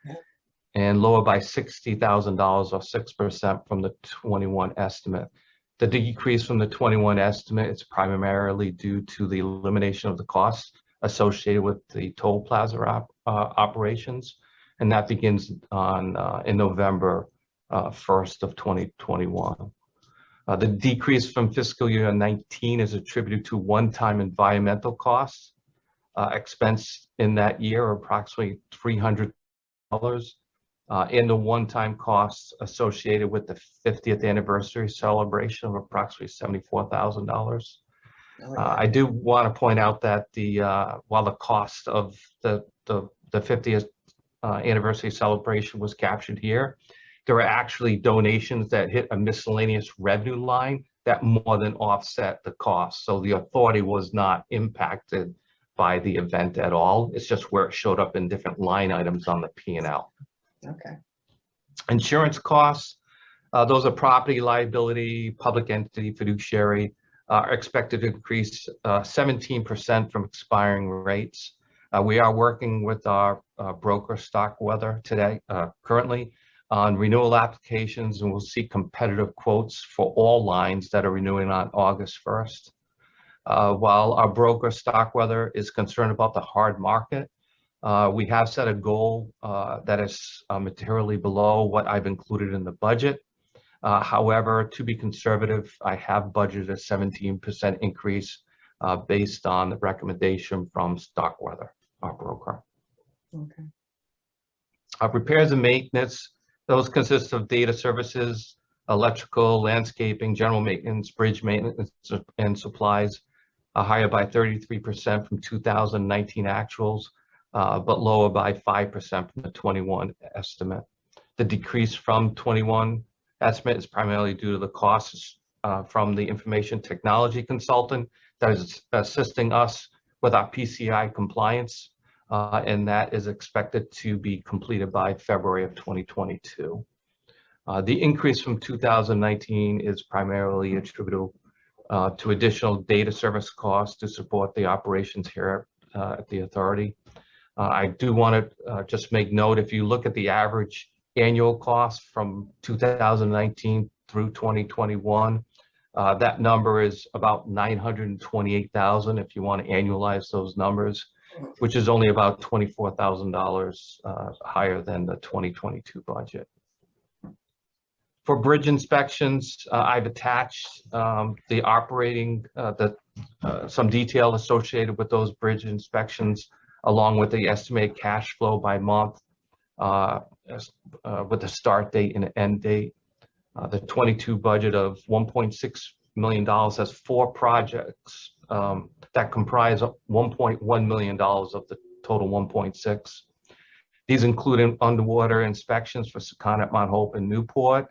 and lower by $60,000 or 6% from the 21 estimate. The decrease from the 21 estimate is primarily due to the elimination of the costs associated with the toll plaza operations, and that begins in November 1st of 2021. The decrease from fiscal year 19 is attributed to one-time environmental costs expense in that year, approximately $300, and the one-time costs associated with the 50th anniversary celebration of approximately $74,000. I do want to point out that while the cost of the 50th anniversary celebration was captured here, there were actually donations that hit a miscellaneous revenue line that more than offset the cost. So the authority was not impacted by the event at all. It's just where it showed up in different line items on the P&L. Okay. Insurance costs, those are property liability, public entity, fiduciary, are expected to increase 17% from expiring rates. We are working with our broker Starkweather today, currently, on renewal applications, and we'll see competitive quotes for all lines that are renewing on August 1st. While our broker Starkweather is concerned about the hard market, we have set a goal that is materially below what I've included in the budget. However, to be conservative, I have budgeted a 17% increase based on the recommendation from Starkweather, our broker. Okay. Repairs and maintenance, those consist of data services, electrical, landscaping, general maintenance, bridge maintenance, and supplies, higher by 33% from 2019 actuals, but lower by 5% from the 21 estimate. The decrease from 21 estimate is primarily due to the costs from the information technology consultant that is assisting us with our PCI compliance, and that is expected to be completed by February of 2022. The increase from 2019 is primarily attributable to additional data service costs to support the operations here at the authority. I do want to just make note, if you look at the average annual cost from 2019 through 2021, that number is about $928,000 if you want to annualize those numbers, which is only about $24,000 higher than the 2022 budget. For bridge inspections, I've attached the operating, some detail associated with those bridge inspections, along with the estimated cash flow by month, with the start date and end date. The 22 budget of $1.6 million has 4 projects that comprise $1.1 million of the total 1.6. These include underwater inspections for Secana, Mount Hope, and Newport,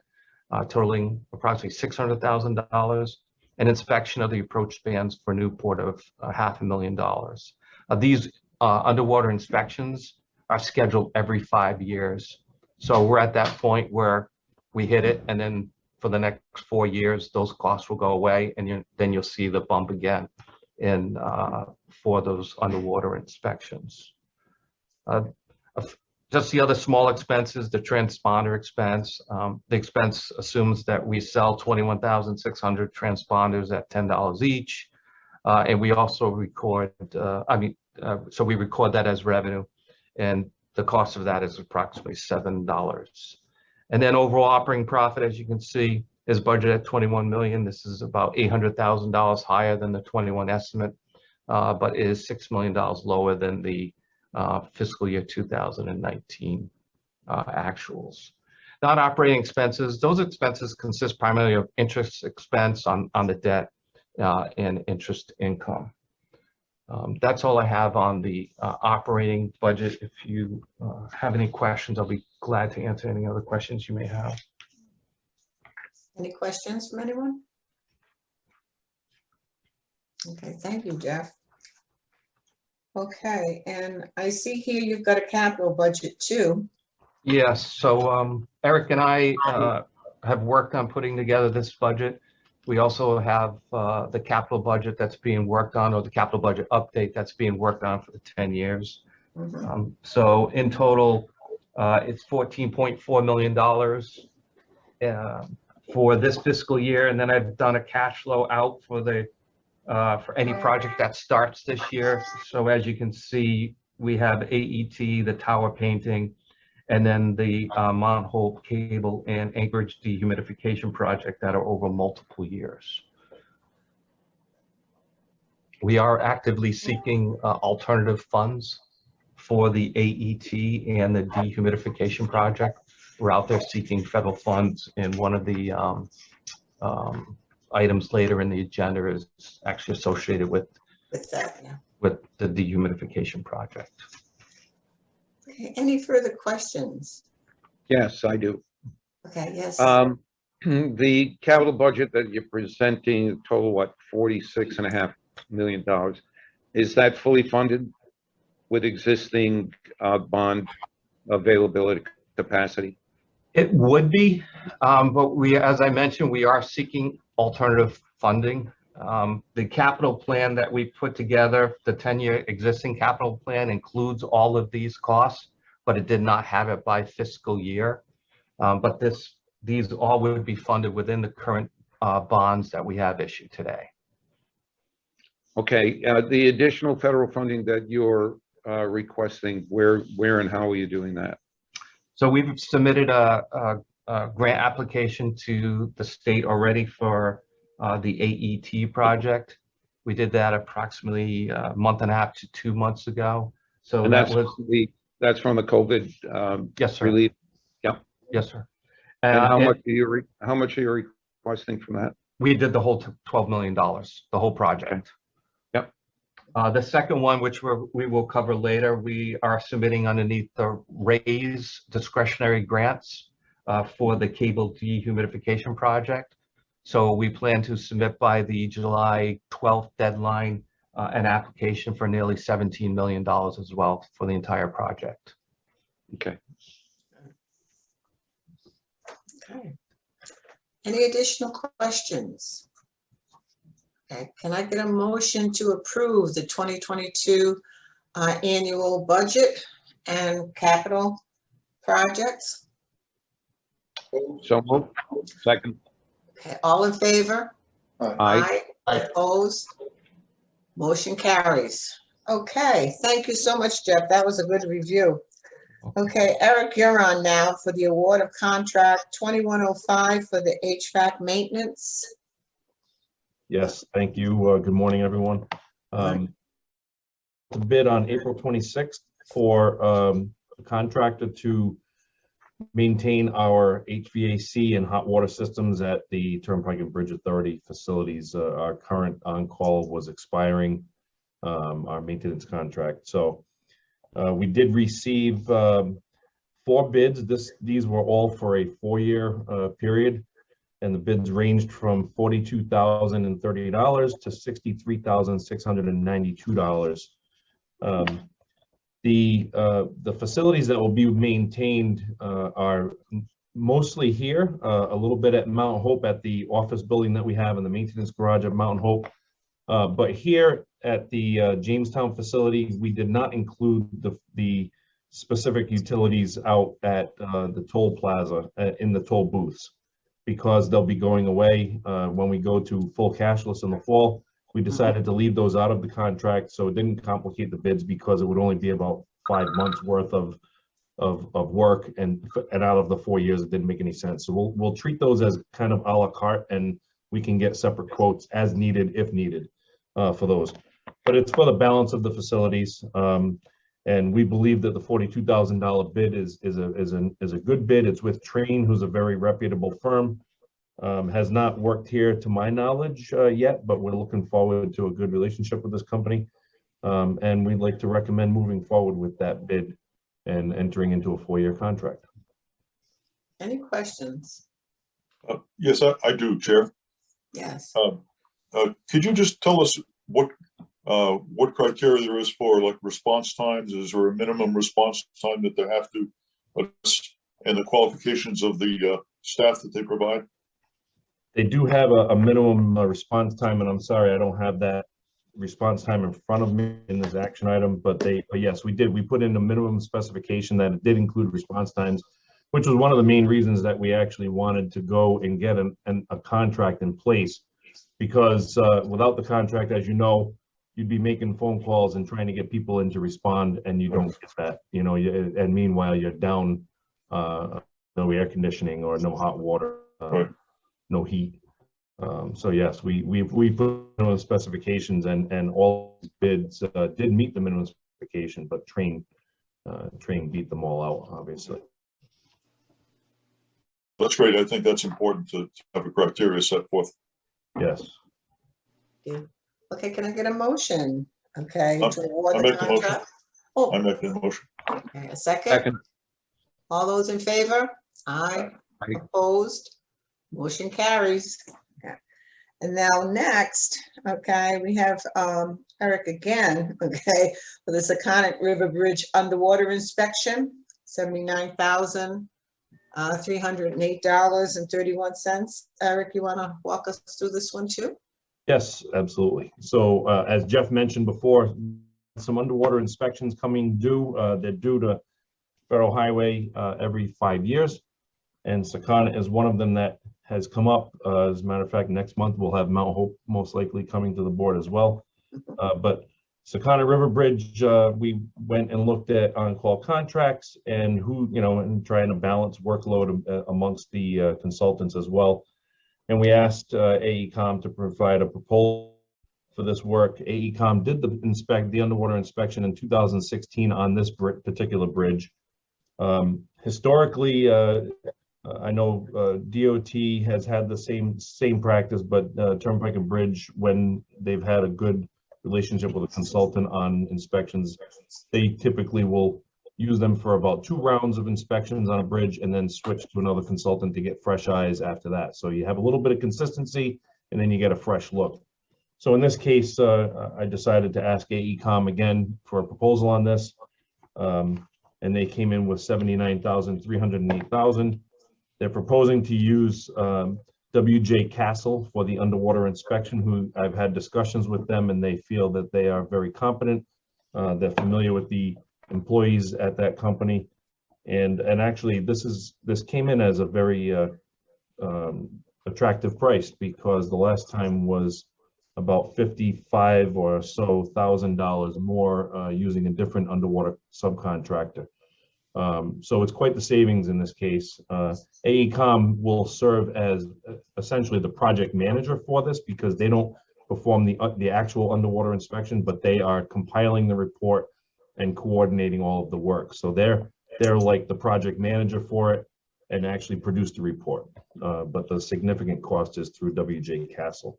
totaling approximately $600,000, and inspection of the approach spans for Newport of $500,000. These underwater inspections are scheduled every 5 years. So we're at that point where we hit it, and then for the next 4 years, those costs will go away, and then you'll see the bump again for those underwater inspections. Just the other small expenses, the transponder expense. The expense assumes that we sell 21,600 transponders at $10 each, and we also record, so we record that as revenue, and the cost of that is approximately $7. And then overall operating profit, as you can see, is budgeted at $21 million. This is about $800,000 higher than the 21 estimate, but is $6 million lower than the fiscal year 2019 actuals. Non-operating expenses, those expenses consist primarily of interest expense on the debt and interest income. That's all I have on the operating budget. If you have any questions, I'll be glad to answer any other questions you may have. Any questions from anyone? Okay, thank you, Jeff. Okay, and I see here you've got a capital budget too. Yes, so Eric and I have worked on putting together this budget. We also have the capital budget that's being worked on, or the capital budget update that's being worked on for the 10 years. Mhm. So in total, it's $14.4 million for this fiscal year. And then I've done a cash flow out for any project that starts this year. So as you can see, we have AET, the tower painting, and then the Mount Hope Cable and Anchorage dehumidification project that are over multiple years. We are actively seeking alternative funds for the AET and the dehumidification project. We're out there seeking federal funds, and one of the items later in the agenda is actually associated with that, yeah. with the dehumidification project. Okay, any further questions? Yes, I do. Okay, yes. The capital budget that you're presenting, total what, $46.5 million? Is that fully funded with existing bond availability capacity? It would be, but we, as I mentioned, we are seeking alternative funding. The capital plan that we put together, the 10-year existing capital plan, includes all of these costs, but it did not have it by fiscal year. But these all would be funded within the current bonds that we have issued today. Okay, the additional federal funding that you're requesting, where and how are you doing that? So we've submitted a grant application to the state already for the AET project. We did that approximately a month and a half to 2 months ago. So And that that's was, that's from the COVID yes, sir. relief. Yep. Yes, sir. And how And much are you requesting from that? we did the whole $12 million, the whole project. Yep. The second one, which we will cover later, we are submitting underneath the RAISE discretionary grants for the cable dehumidification project. So we plan to submit by the July 12th deadline an application for nearly $17 million as well for the entire project. Okay. Okay. Any additional questions? Okay, can I get a motion to approve the 2022 annual budget and capital projects? So moved. Second. Okay, all in favor? Aye. Opposed? Motion carries. Okay, thank you so much, Jeff. That was a good review. Okay, Eric, you're on now for the award of contract 2105 for the HVAC maintenance. Yes, thank you. Good morning, everyone. The bid on April 26th for a contractor to maintain our HVAC and hot water systems at the Turnpike and Bridge Authority facilities. Our current on-call was expiring, our maintenance contract. So we did receive 4 bids. These were all for a 4-year period, and the bids ranged from $42,030 to $63,692. The facilities that will be maintained are mostly here, a little bit at Mount Hope at the office building that we have in the maintenance garage at Mount Hope. But here at the Jamestown facility, we did not include the specific utilities out at the toll plaza in the toll booths, because they'll be going away when we go to full cashless in the fall. We decided to leave those out of the contract, so it didn't complicate the bids, because it would only be about 5 months worth of work, and out of the 4 years, it didn't make any sense. So we'll treat those as kind of a la carte, and we can get separate quotes as needed, if needed, for those. But it's for the balance of the facilities, and we believe that the $42,000 bid is a good bid. It's with Trane, who's a very reputable firm. Has not worked here to my knowledge yet, but we're looking forward to a good relationship with this company. And we'd like to recommend moving forward with that bid and entering into a 4-year contract. Any questions? Yes, I do, Chair. Yes. Could you just tell us what criteria there is for, like, response times? Is there a minimum response time that they have to address, and the qualifications of the staff that they provide? They do have a minimum response time, and I'm sorry, I don't have that response time in front of me in this action item, but yes, we did. We put in a minimum specification that it did include response times, which was one of the main reasons that we actually wanted to go and get a contract in place, because without the contract, as you know, you'd be making phone calls and trying to get people in to respond, and you don't get that, and meanwhile, you're down no air conditioning or no hot water, Right. no heat. So yes, we put minimum specifications, and all bids did meet the minimum specification, but Train beat them all out, obviously. That's great. I think that's important to have a criteria set forth. Yes. Okay, can I get a motion? Okay, I'll- to award I'll the make the motion. contract? Oh, I make the motion. okay, a second? Second. All those in favor? Aye. Aye. Opposed? Motion carries. Okay. And now next, okay, we have Eric again, okay, for the Seconic River Bridge underwater inspection, $79,308.31. Eric, you want to walk us through this one too? Yes, absolutely. So as Jeff mentioned before, some underwater inspections coming due. They're due to Federal Highway every 5 years. And Secana is one of them that has come up. As a matter of fact, next month we'll have Mount Hope most likely coming to the board as well. But Secana River Bridge, we went and looked at on-call contracts and who, and trying to balance workload amongst the consultants as well. And we asked AECOM to provide a proposal for this work. AECOM did the underwater inspection in 2016 on this particular bridge. Historically, I know DOT has had the same practice, but Turnpike and Bridge, when they've had a good relationship with a consultant on inspections, they typically will use them for about 2 rounds of inspections on a bridge and then switch to another consultant to get fresh eyes after that. So you have a little bit of consistency and then you get a fresh look. So in this case, I decided to ask AECOM again for a proposal on this. And they came in with $79,308. They're proposing to use WJ Castle for the underwater inspection, who I've had discussions with them, and they feel that they are very competent. They're familiar with the employees at that company. And actually this came in as a very attractive price, because the last time was about $55,000 or so more using a different underwater subcontractor. So it's quite the savings in this case. AECOM will serve as essentially the project manager for this, because they don't perform the actual underwater inspection, but they are compiling the report and coordinating all of the work. So they're like the project manager for it and actually produce the report. But the significant cost is through WJ Castle.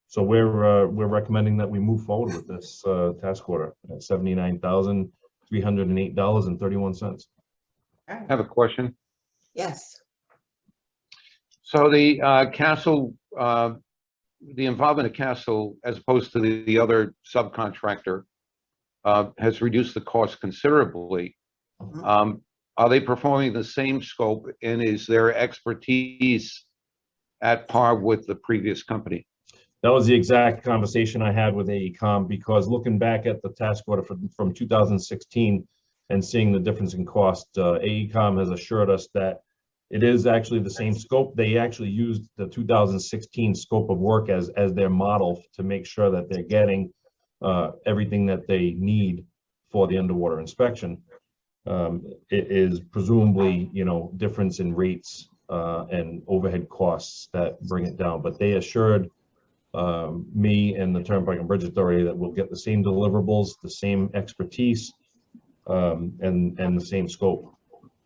So we're recommending that we move forward with this task order at $79,308.31. I have a question. Yes. So the Castle, the involvement of Castle, as opposed to the other subcontractor, has reduced the cost considerably. Are they performing the same scope, and is their expertise at par with the previous company? That was the exact conversation I had with AECOM, because looking back at the task order from 2016 and seeing the difference in cost, AECOM has assured us that it is actually the same scope. They actually used the 2016 scope of work as their model to make sure that they're getting everything that they need for the underwater inspection. It is presumably, difference in rates and overhead costs that bring it down, but they assured me and the Turnpike and Bridge Authority that we'll get the same deliverables, the same expertise, and the same scope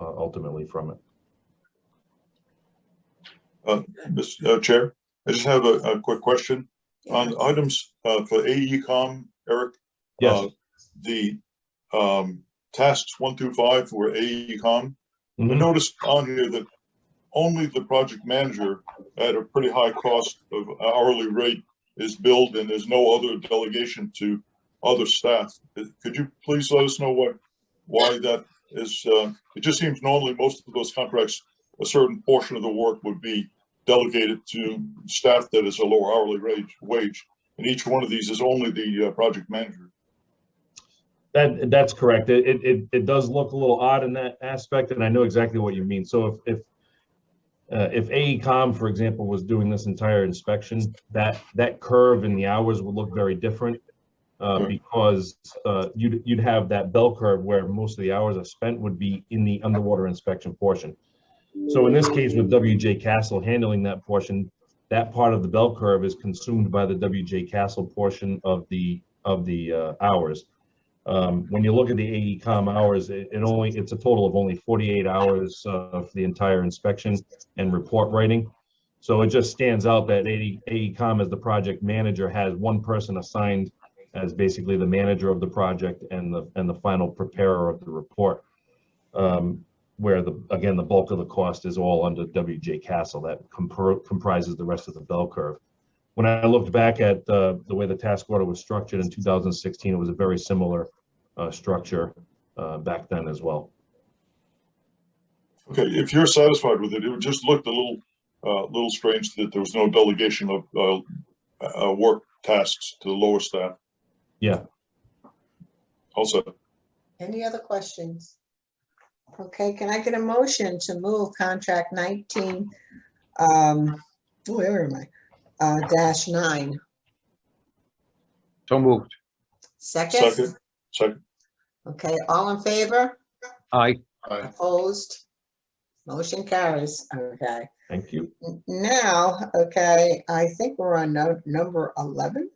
ultimately from it. Mr. Chair, I just have a quick question on items for AECOM, Eric. Yes. The tasks 1 through 5 were AECOM. I noticed on here that only the project manager at a pretty high cost of hourly rate is billed, and there's no other delegation to other staff. Could you please let us know why that is? It just seems normally most of those contracts, a certain portion of the work would be delegated to staff that is a lower hourly wage, and each one of these is only the project manager. That's correct. It does look a little odd in that aspect, and I know exactly what you mean. So if AECOM, for example, was doing this entire inspection, that curve in the hours would look very different. because you'd have that bell curve where most of the hours are spent would be in the underwater inspection portion. So in this case, with W.J. Castle handling that portion, that part of the bell curve is consumed by the W.J. Castle portion of the hours. When you look at the AECom hours, it's a total of only 48 hours for the entire inspection and report writing. So it just stands out that AECom, as the project manager, has one person assigned as basically the manager of the project and the final preparer of the report, where again the bulk of the cost is all under W.J. Castle that comprises the rest of the bell curve. When I looked back at the way the task order was structured in 2016, it was a very similar structure back then as well. Okay, if you're satisfied with it, it just looked a little strange that there was no delegation of work tasks to the lower staff. Yeah. Also. Any other questions? Okay, can I get a motion to move contract 19, where am I? -9. So moved. Second? Second. Okay, all in favor? Aye. Opposed? Motion carries. Okay. Thank you. Now, okay, I think we're on number 11,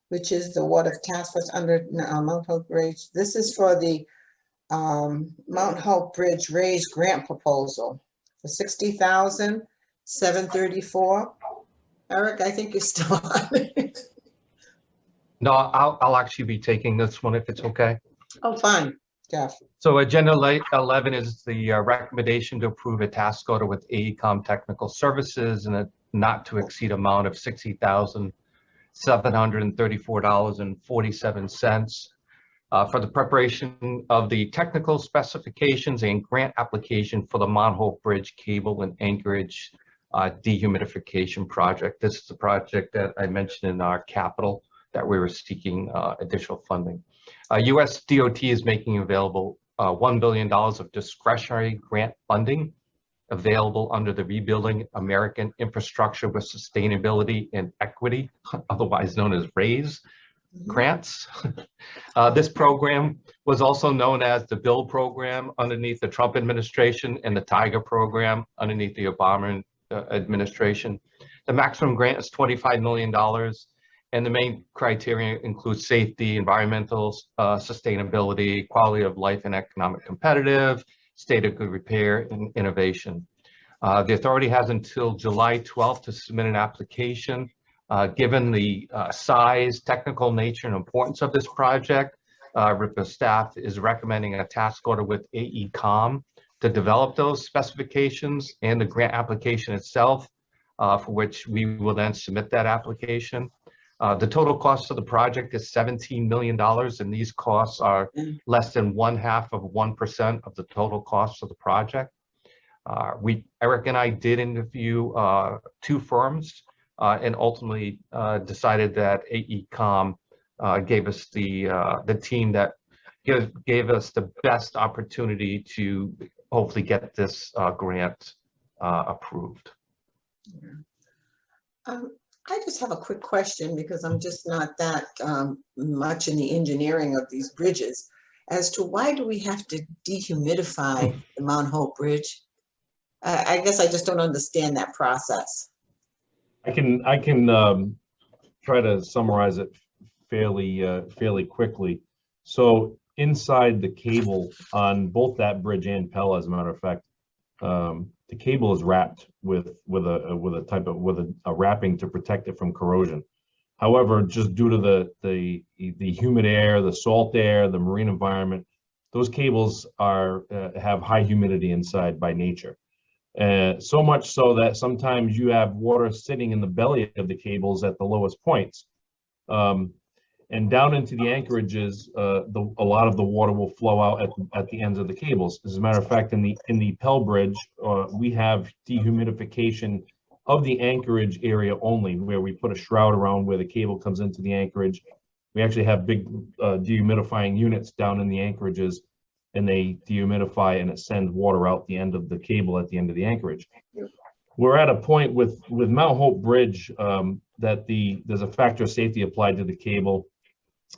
which is the Water Task Force under Mount Hope Bridge. This is for the Mount Hope Bridge Raise Grant Proposal for $60,734. Eric, I think you're still on it. No, I'll actually be taking this one if it's okay. Oh, fine, Jeff. So agenda 11 is the recommendation to approve a task order with AECom Technical Services in a not to exceed amount of $60,734.47 for the preparation of the technical specifications and grant application for the Mount Hope Bridge Cable and Anchorage dehumidification project. This is the project that I mentioned in our capital that we were seeking additional funding. US DOT is making available $1 billion of discretionary grant funding available under the Rebuilding American Infrastructure with Sustainability and Equity, otherwise known as RAISE grants. This program was also known as the BUILD program underneath the Trump administration and the TIGER program underneath the Obama administration. The maximum grant is $25 million. And the main criteria include safety, environmental sustainability, quality of life and economic competitive, state of good repair, and innovation. The authority has until July 12th to submit an application. Given the size, technical nature, and importance of this project, RIPA staff is recommending a task order with AECom to develop those specifications and the grant application itself, for which we will then submit that application. The total cost of the project is $17 million, and these costs are less than 0.5% of the total cost of the project. Eric and I did interview 2 firms and ultimately decided that AECom gave us the team that gave us the best opportunity to hopefully get this grant approved. I just have a quick question because I'm just not that much in the engineering of these bridges as to why do we have to dehumidify the Mount Hope Bridge? I guess I just don't understand that process. I can try to summarize it fairly quickly. So inside the cable on both that bridge and Pell, as a matter of fact, the cable is wrapped with a wrapping to protect it from corrosion. However, just due to the humid air, the salt air, the marine environment, those cables have high humidity inside by nature. So much so that sometimes you have water sitting in the belly of the cables at the lowest points. And down into the anchorages, a lot of the water will flow out at the ends of the cables. As a matter of fact, in the Pell Bridge, we have dehumidification of the anchorage area only, where we put a shroud around where the cable comes into the anchorage. We actually have big dehumidifying units down in the anchorages, and they dehumidify and it sends water out the end of the cable at the end of the anchorage. We're at a point with Mount Hope Bridge. there's a factor of safety applied to the cable.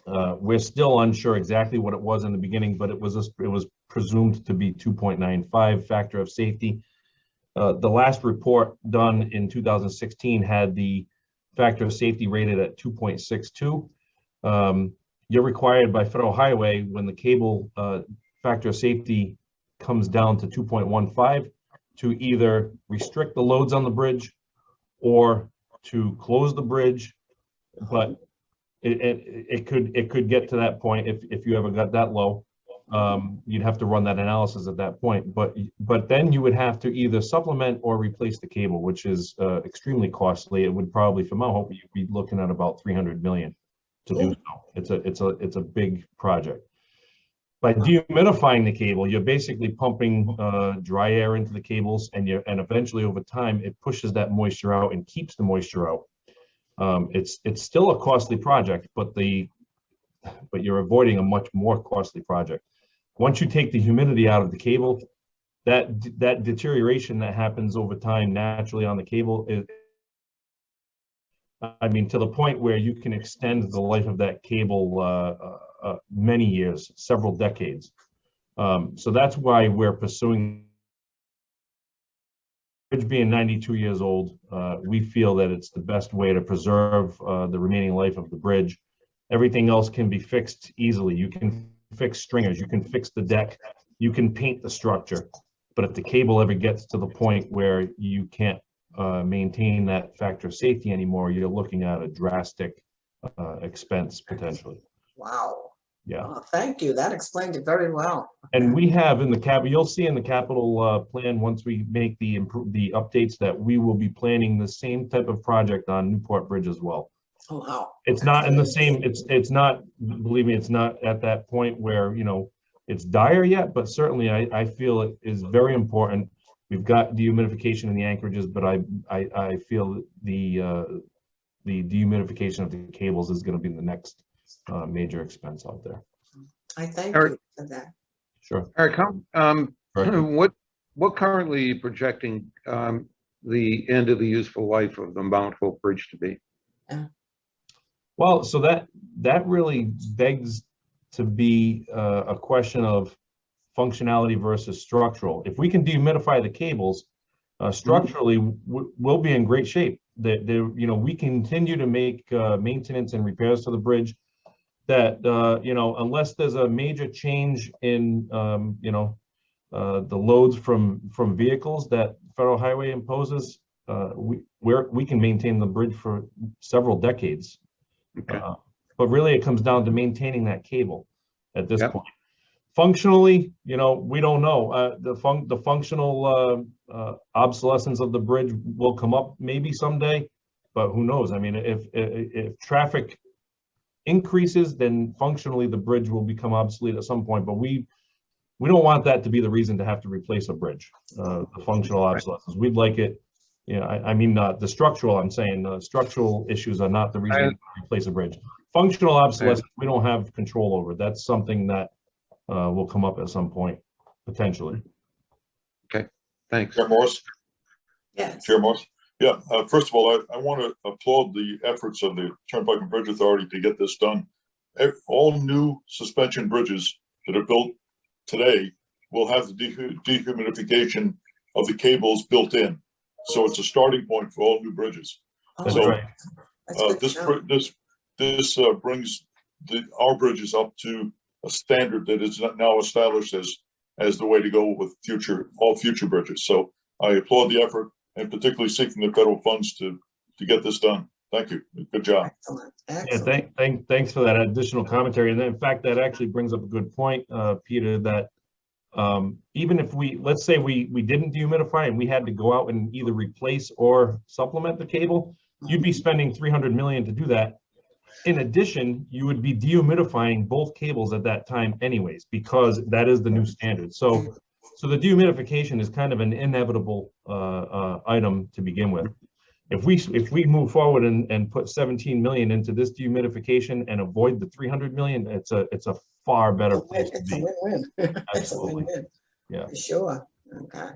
We're still unsure exactly what it was in the beginning, but it was presumed to be 2.95 factor of safety. The last report done in 2016 had the factor of safety rated at 2.62. You're required by federal highway, when the cable factor of safety comes down to 2.15, to either restrict the loads on the bridge or to close the bridge. But it could get to that point if you ever got that low. You'd have to run that analysis at that point, but then you would have to either supplement or replace the cable, which is extremely costly. It would probably, from my hope, you'd be looking at about 300 million to do so. It's a big project. By dehumidifying the cable, you're basically pumping dry air into the cables, and eventually over time it pushes that moisture out and keeps the moisture out. It's still a costly project, but you're avoiding a much more costly project. Once you take the humidity out of the cable, that deterioration that happens over time naturally on the cable is, I mean, to the point where you can extend the life of that cable many years, several decades. So that's why we're pursuing. Bridge being 92 years old, we feel that it's the best way to preserve the remaining life of the bridge. Everything else can be fixed easily. You can fix stringers, you can fix the deck, you can paint the structure. But if the cable ever gets to the point where you can't maintain that factor of safety anymore, you're looking at a drastic expense potentially. Wow. Yeah. Oh, thank you. That explained it very well. And we have in the you'll see in the capital plan, once we make the updates, that we will be planning the same type of project on Newport Bridge as well. Oh, wow. It's not in the same, it's not, believe me, it's not at that point where, you know, it's dire yet, but certainly I feel it is very important. We've got dehumidification in the anchorages, but I feel the dehumidification of the cables is going to be the next major expense out there. I thank Eric. you for that. Sure. Eric, Right. what currently are you projecting the end of the useful life of the Mount Hope Bridge to be? Well, so that really begs to be a question of functionality versus structural. If we can dehumidify the cables, structurally, we'll be in great shape. You know, we continue to make maintenance and repairs to the bridge that, you know, unless there's a major change in, you know, the loads from vehicles that Federal Highway imposes, we can maintain the bridge for several decades. Okay. But really it comes down to maintaining that cable at this point. Functionally, you know, we don't know. The functional obsolescence of the bridge will come up maybe someday, but who knows? I mean, if traffic increases, then functionally the bridge will become obsolete at some point, but we don't want that to be the reason to have to replace a bridge, the functional obsolescence. We'd like it, you know, I mean, the structural, I'm saying structural issues are not the reason to replace a bridge. Functional obsolescence, we don't have control over. That's something that will come up at some point, potentially. Okay, thanks. Chair Morris? Yes. Chair Morris? Yeah, first of all, I want to applaud the efforts of the Turnpike and Bridge Authority to get this done. All new suspension bridges that are built today will have the dehumidification of the cables built in. So it's a starting point for all new bridges. Oh, So right. that's good to know. this brings our bridges up to a standard that is now established as the way to go with all future bridges. So I applaud the effort, and particularly seeking the federal funds to get this done. Thank you. Good job. Excellent. Yeah, Excellent. thanks for that additional commentary. And in fact, that actually brings up a good point, Peter, that even if let's say we didn't dehumidify and we had to go out and either replace or supplement the cable, you'd be spending 300 million to do that. In addition, you would be dehumidifying both cables at that time anyways, because that is the new standard. So the dehumidification is kind of an inevitable item to begin with. If we move forward and put 17 million into this dehumidification and avoid the 300 million, it's a far better place to It's a be. win-win. It's a Absolutely. win-win. Yeah. For sure. Okay.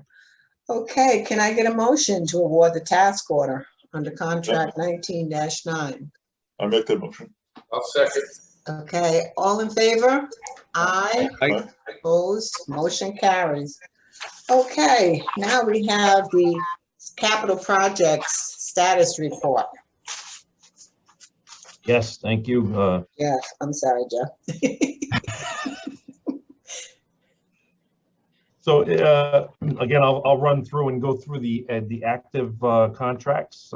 Okay, can I get a motion to award the task order under contract 19-9. I make that motion. I'll second. Okay, all in favor? Aye. Aye. Opposed, motion carries. Okay, now we have the capital projects status report. Yes, thank you. Yes, I'm sorry, Jeff. So again, I'll run through and go through the active contracts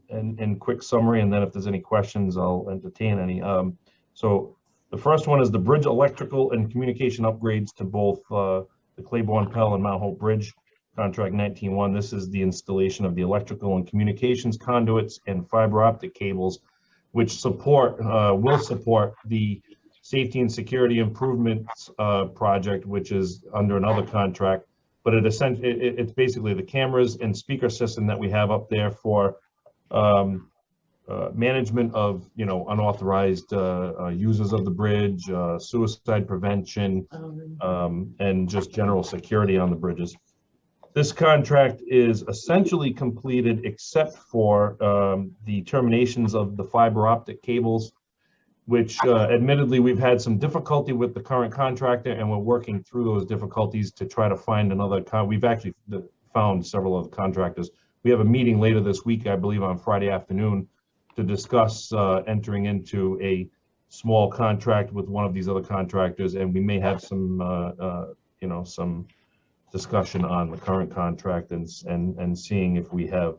and quick summary, and then if there's any questions, I'll entertain any. So the first one is the bridge electrical and communication upgrades to both the Claiborne Pell and Mount Hope Bridge, contract 19-1. This is the installation of the electrical and communications conduits and fiber optic cables, which will support the safety and security improvements project, which is under another contract. But it's basically the cameras and speaker system that we have up there for management of unauthorized users of the bridge, suicide prevention, and just general security on the bridges. This contract is essentially completed except for the terminations of the fiber optic cables, which admittedly we've had some difficulty with the current contractor, and we're working through those difficulties to try to find another. We've actually found several of the contractors. We have a meeting later this week, I believe on Friday afternoon, to discuss entering into a small contract with one of these other contractors, and we may have some some discussion on the current contract and seeing if we have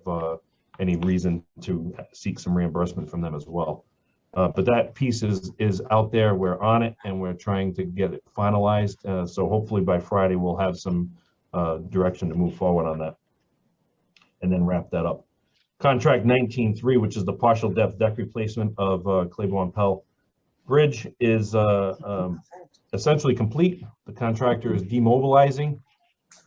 any reason to seek some reimbursement from them as well. But that piece is out there. We're on it, and we're trying to get it finalized. So hopefully by Friday we'll have some direction to move forward on that, and then wrap that up. Contract 19-3, which is the partial depth deck replacement of Claiborne Pell Bridge, is essentially complete. The contractor is demobilizing.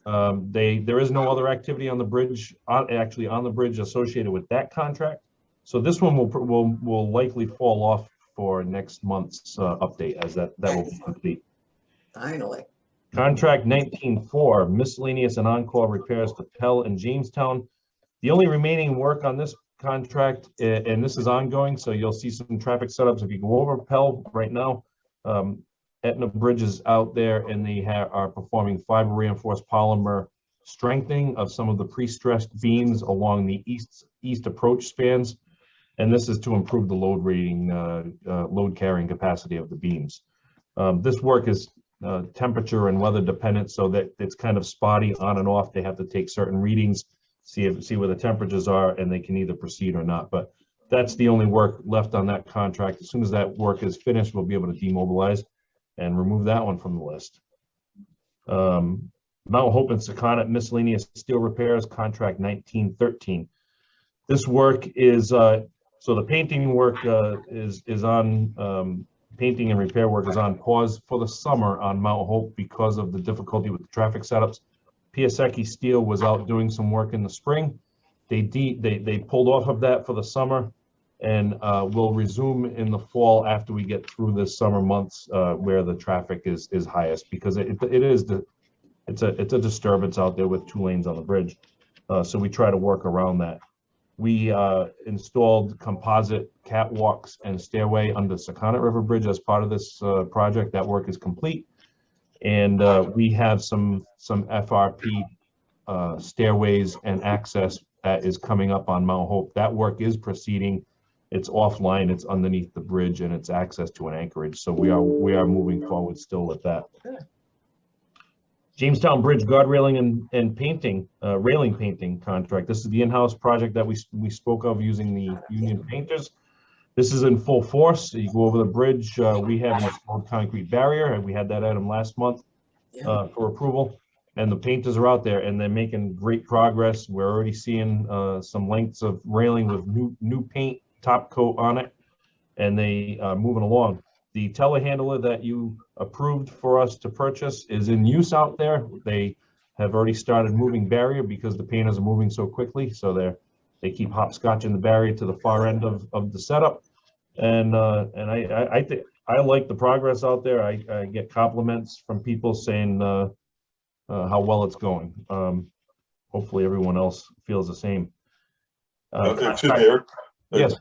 There is no other activity on the bridge, actually on the bridge associated with that contract. So this one will likely fall off for next month's update, as that will be complete. Finally. Contract 19-4, miscellaneous and encore repairs to Pell and Jamestown. The only remaining work on this contract, and this is ongoing, so you'll see some traffic setups if you go over Pell right now. Aetna Bridge is out there, and they are performing fiber reinforced polymer strengthening of some of the pre-stressed beams along the east approach spans. And this is to improve the load carrying capacity of the beams. This work is temperature and weather dependent, so that it's kind of spotty on and off. They have to take certain readings, see where the temperatures are, and they can either proceed or not. But that's the only work left on that contract. As soon as that work is finished, we'll be able to demobilize and remove that one from the list. Mount Hope and Secana miscellaneous steel repairs, contract 19-13. This work is so the painting work is on painting and repair work is on pause for the summer on Mount Hope because of the difficulty with the traffic setups. Piasecki Steel was out doing some work in the spring. They pulled off of that for the summer, and will resume in the fall after we get through the summer months where the traffic is highest, because it's a disturbance out there with 2 lanes on the bridge. So we try to work around that. We installed composite catwalks and stairway under Secana River Bridge as part of this project. That work is complete. And we have some FRP stairways and access that is coming up on Mount Hope. That work is proceeding. It's offline, it's underneath the bridge, and it's access to an anchorage. So we are moving forward still with that. Jamestown Bridge guard railing and painting, railing painting contract. This is the in-house project that we spoke of using the union painters. This is in full force. You go over the bridge. We have installed concrete barrier, and we had that item last month for approval. And the painters are out there, and they're making great progress. We're already seeing some lengths of railing with new paint top coat on it, and they are moving along. The telehandler that you approved for us to purchase is in use out there. They have already started moving barrier because the painters are moving so quickly. So they keep hopscotching the barrier to the far end of the setup. And I think I like the progress out there. I get compliments from people saying how well it's going. Hopefully everyone else feels the same. Excuse me, Eric. Yes.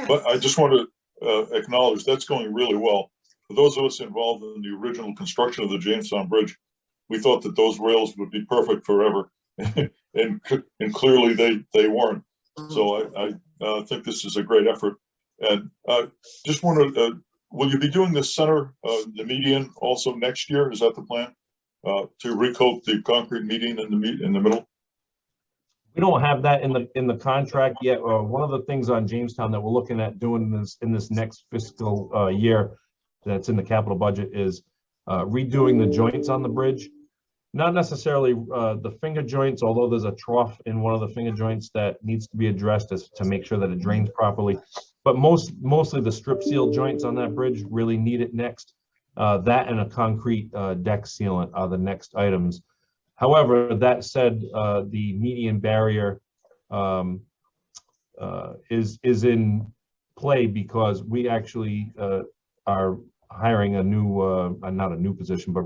But I just want to acknowledge that's going really well. For those of us involved in the original construction of the Jamestown Bridge, we thought that those rails would be perfect forever, and clearly they weren't. So I think this is a great effort. And just wanted, will you be doing the center, the median also next year? Is that the plan? To recoat the concrete median in the middle? We don't have that in the contract yet. One of the things on Jamestown that we're looking at doing in this next fiscal year that's in the capital budget is redoing the joints on the bridge. Not necessarily the finger joints, although there's a trough in one of the finger joints that needs to be addressed to make sure that it drains properly. But mostly the strip seal joints on that bridge really need it next. That and a concrete deck sealant are the next items. However, that said, the median barrier is in play because we actually are hiring a new, not a new position, but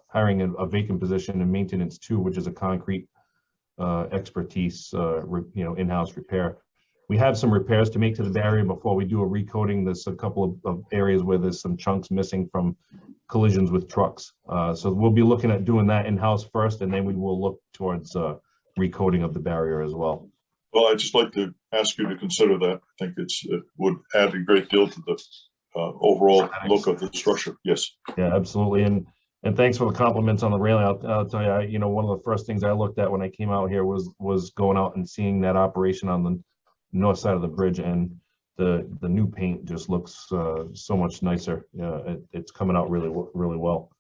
hiring a vacant position in maintenance 2, which is a concrete expertise, in-house repair. We have some repairs to make to the barrier before we do a recoating. There's a couple of areas where there's some chunks missing from collisions with trucks. So we'll be looking at doing that in-house first, and then we will look towards recoating of the barrier as well. Well, I'd just like to ask you to consider that. I think it would add a great deal to the overall look of the structure. Yes. Yeah, absolutely. And thanks for the compliments on the railing. I'll tell you, one of the first things I looked at when I came out here was going out and seeing that operation on the north side of the bridge, and the new paint just looks so much nicer. It's coming out really well.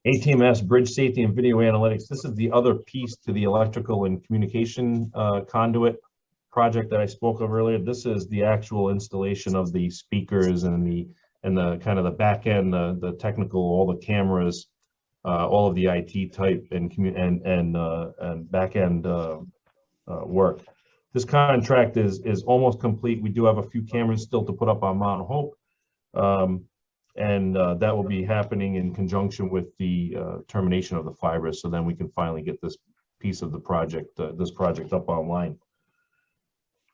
ATMS, Bridge Safety and Video Analytics. This is the other piece to the electrical and communication conduit project that I spoke of earlier. This is the actual installation of the speakers and the kind of the back end, the technical, all the cameras, all of the IT type and back end work. This contract is almost complete. We do have a few cameras still to put up on Mount Hope, and that will be happening in conjunction with the termination of the fibers. So then we can finally get this piece of the project, up online.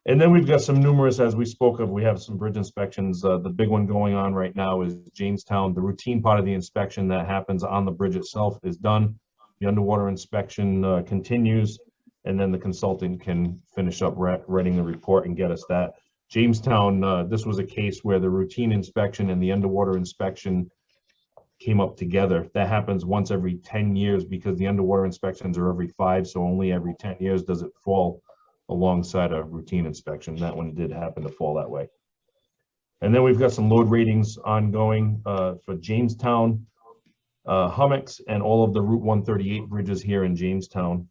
And then we've got some numerous, as we spoke of, we have some bridge inspections. The big one going on right now is Jamestown. The routine part of the inspection that happens on the bridge itself is done. The underwater inspection continues, and then the consultant can finish up writing the report and get us that. Jamestown, this was a case where the routine inspection and the underwater inspection came up together. That happens once every 10 years because the underwater inspections are every 5, so only every 10 years does it fall alongside a routine inspection. That one did happen to fall that way. And then we've got some load ratings ongoing for Jamestown, Hummocks, and all of the Route 138 bridges here in Jamestown.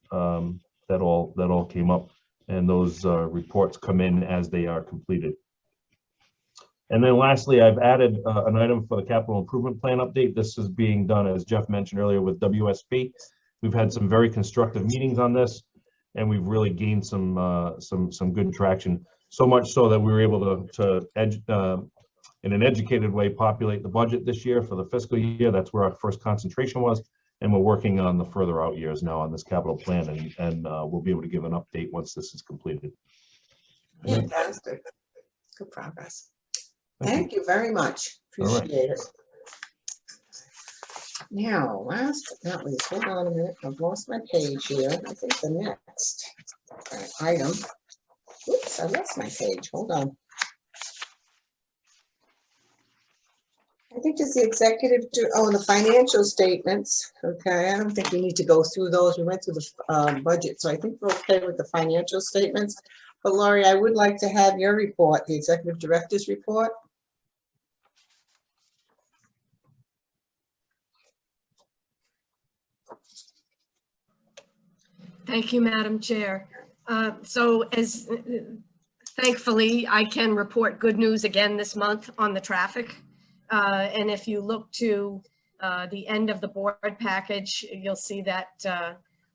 That all came up, and those reports come in as they are completed. And then lastly, I've added an item for the capital improvement plan update. This is being done, as Jeff mentioned earlier, with WSP. We've had some very constructive meetings on this, and we've really gained some good traction. So much so that we were able to in an educated way, populate the budget this year for the fiscal year. That's where our first concentration was. And we're working on the further out years now on this capital plan, and we'll be able to give an update once this is completed. Fantastic. Good progress. Thank you very much. Appreciate it. Now, last but not least, hold on a minute. I've lost my page here. I think the next item. Oops, I lost my page. Hold on. I think it's the executive, the financial statements. Okay, I don't think we need to go through those. We went through the budget, so I think we're okay with the financial statements. But Laurie, I would like to have your report, the executive director's report. Thank you, Madam Chair. Thankfully, I can report good news again this month on the traffic. And if you look to the end of the board package, you'll see that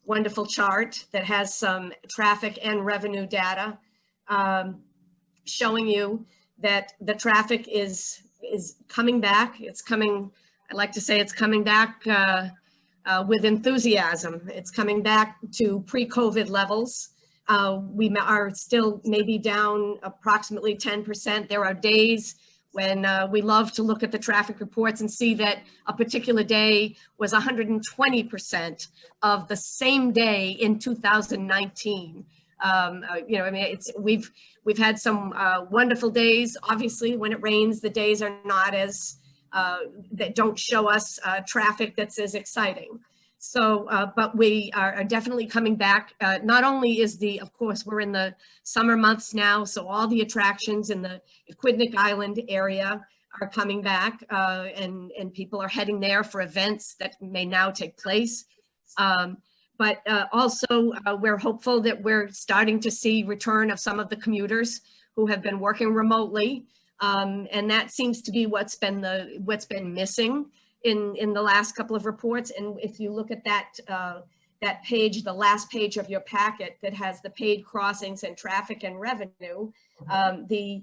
wonderful chart that has some traffic and revenue data showing you that the traffic is coming back. It's coming, I like to say it's coming back with enthusiasm. It's coming back to pre-COVID levels. We are still maybe down approximately 10%. There are days when we love to look at the traffic reports and see that a particular day was 120% of the same day in 2019. I mean, we've had some wonderful days. Obviously, when it rains, the days are not as that don't show us traffic that's as exciting. So, but we are definitely coming back. Not only is of course, we're in the summer months now, so all the attractions in the Aquidneck Island area are coming back, and people are heading there for events that may now take place. But also, we're hopeful that we're starting to see return of some of the commuters who have been working remotely, and that seems to be what's been missing in the last couple of reports. And if you look at that page, the last page of your packet that has the paid crossings and traffic and revenue, the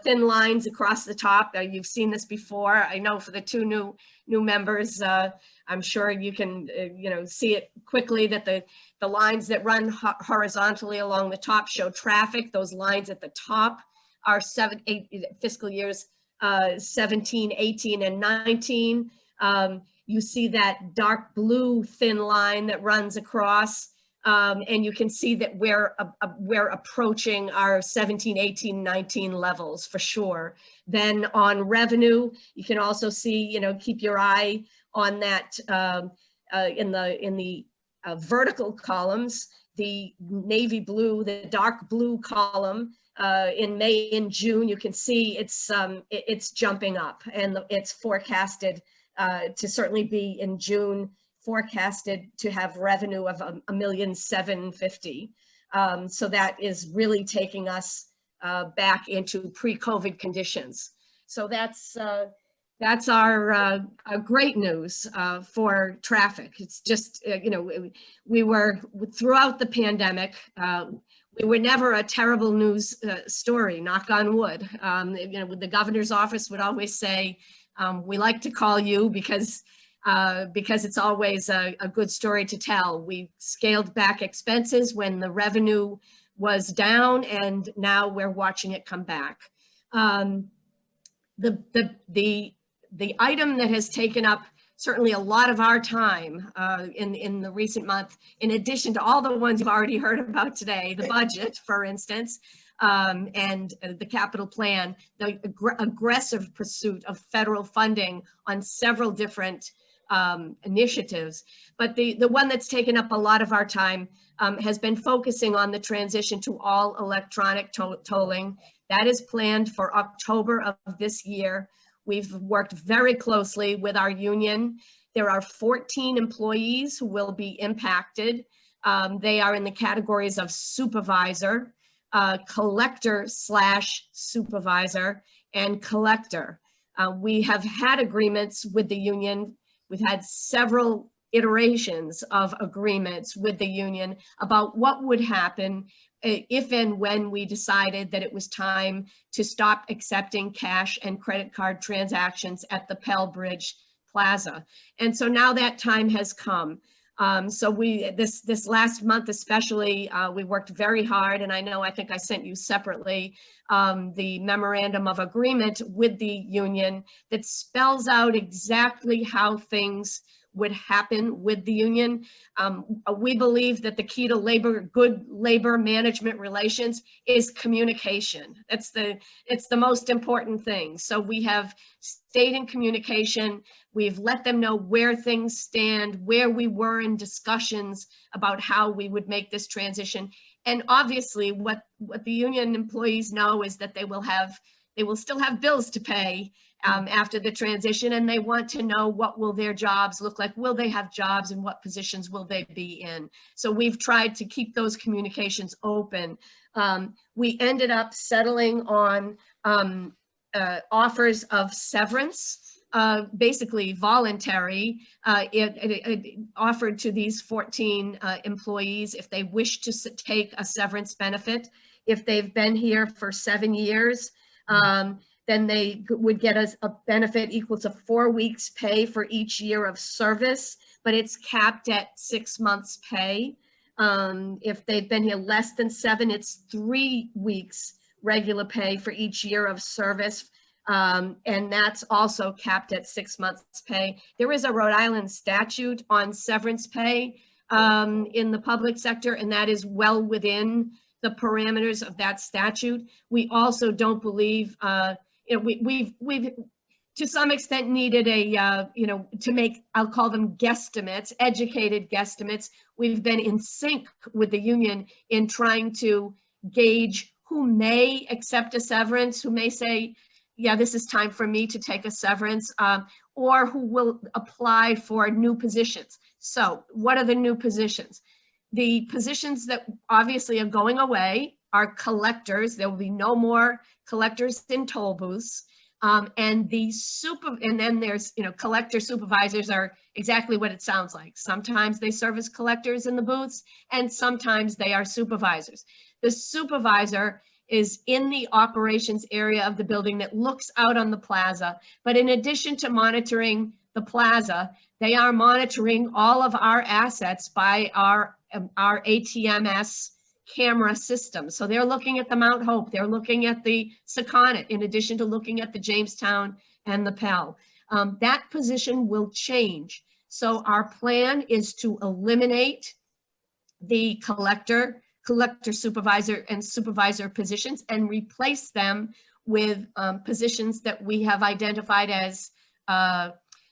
thin lines across the top, you've seen this before. I know for the two new members, I'm sure you can see it quickly that the lines that run horizontally along the top show traffic. Those lines at the top are fiscal years 17, 18, and 19. You see that dark blue thin line that runs across, and you can see that we're approaching our 17, 18, 19 levels for sure. Then on revenue, you can also see, keep your eye on that in the vertical columns, the navy blue, the dark blue column. In May and June, you can see it's jumping up, and it's forecasted to certainly be in June, forecasted to have revenue of $1,750,000. So that is really taking us back into pre-COVID conditions. So that's our great news for traffic. It's just, we were throughout the pandemic, we were never a terrible news story, knock on wood. The governor's office would always say, we like to call you because it's always a good story to tell. We scaled back expenses when the revenue was down, and now we're watching it come back. The item that has taken up certainly a lot of our time in the recent month, in addition to all the ones you've already heard about today, the budget, for instance, and the capital plan, the aggressive pursuit of federal funding on several different initiatives. But the one that's taken up a lot of our time has been focusing on the transition to all electronic tolling. That is planned for October of this year. We've worked very closely with our union. There are 14 employees who will be impacted. They are in the categories of supervisor, collector/supervisor, and collector. We have had agreements with the union. We've had several iterations of agreements with the union about what would happen if and when we decided that it was time to stop accepting cash and credit card transactions at the Pell Bridge Plaza. And so now that time has come. So this last month especially, we worked very hard, and I think I sent you separately the memorandum of agreement with the union that spells out exactly how things would happen with the union. We believe that the key to good labor management relations is communication. It's the most important thing. So we have stayed in communication. We've let them know where things stand, where we were in discussions about how we would make this transition. And obviously what the union employees know is that they will still have bills to pay after the transition, and they want to know what will their jobs look like. Will they have jobs, and what positions will they be in? So we've tried to keep those communications open. We ended up settling on offers of severance, basically voluntary, it offered to these 14 employees if they wish to take a severance benefit. If they've been here for 7 years, then they would get a benefit equal to 4 weeks pay for each year of service. but it's capped at 6 months pay. If they've been here less than 7, it's 3 weeks regular pay for each year of service. And that's also capped at 6 months pay. There is a Rhode Island statute on severance pay in the public sector, and that is well within the parameters of that statute. We also don't believe, we've to some extent needed a, to make, I'll call them guesstimates, educated guesstimates. We've been in sync with the union in trying to gauge who may accept a severance, who may say, yeah, this is time for me to take a severance, or who will apply for new positions. So what are the new positions? The positions that obviously are going away are collectors. There will be no more collectors in toll booths. And then there's, collector supervisors are exactly what it sounds like. Sometimes they serve as collectors in the booths, and sometimes they are supervisors. The supervisor is in the operations area of the building that looks out on the plaza. But in addition to monitoring the plaza, they are monitoring all of our assets by our ATMS camera system. So they're looking at the Mount Hope, they're looking at the Sakonnet, in addition to looking at the Jamestown and the Pell. That position will change. So our plan is to eliminate the collector supervisor and supervisor positions and replace them with positions that we have identified as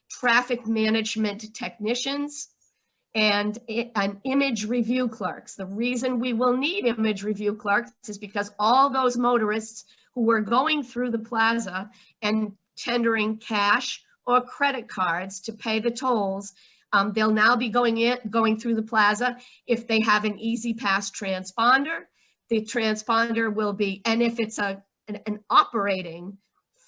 traffic management technicians and image review clerks. The reason we will need image review clerks is because all those motorists who were going through the plaza and tendering cash or credit cards to pay the tolls, they'll now be going through the plaza. If they have an Easy Pass transponder, the transponder will be, and if it's an operating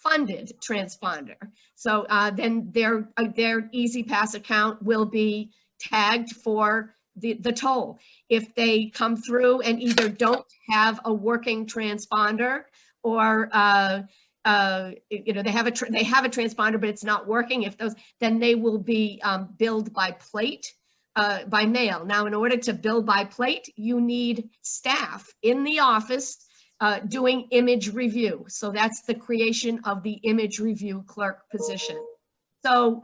funded transponder, so then their Easy Pass account will be tagged for the toll. If they come through and either don't have a working transponder, or they have a transponder but it's not working, then they will be billed by plate, by mail. Now, in order to bill by plate, you need staff in the office doing image review. So that's the creation of the image review clerk position. So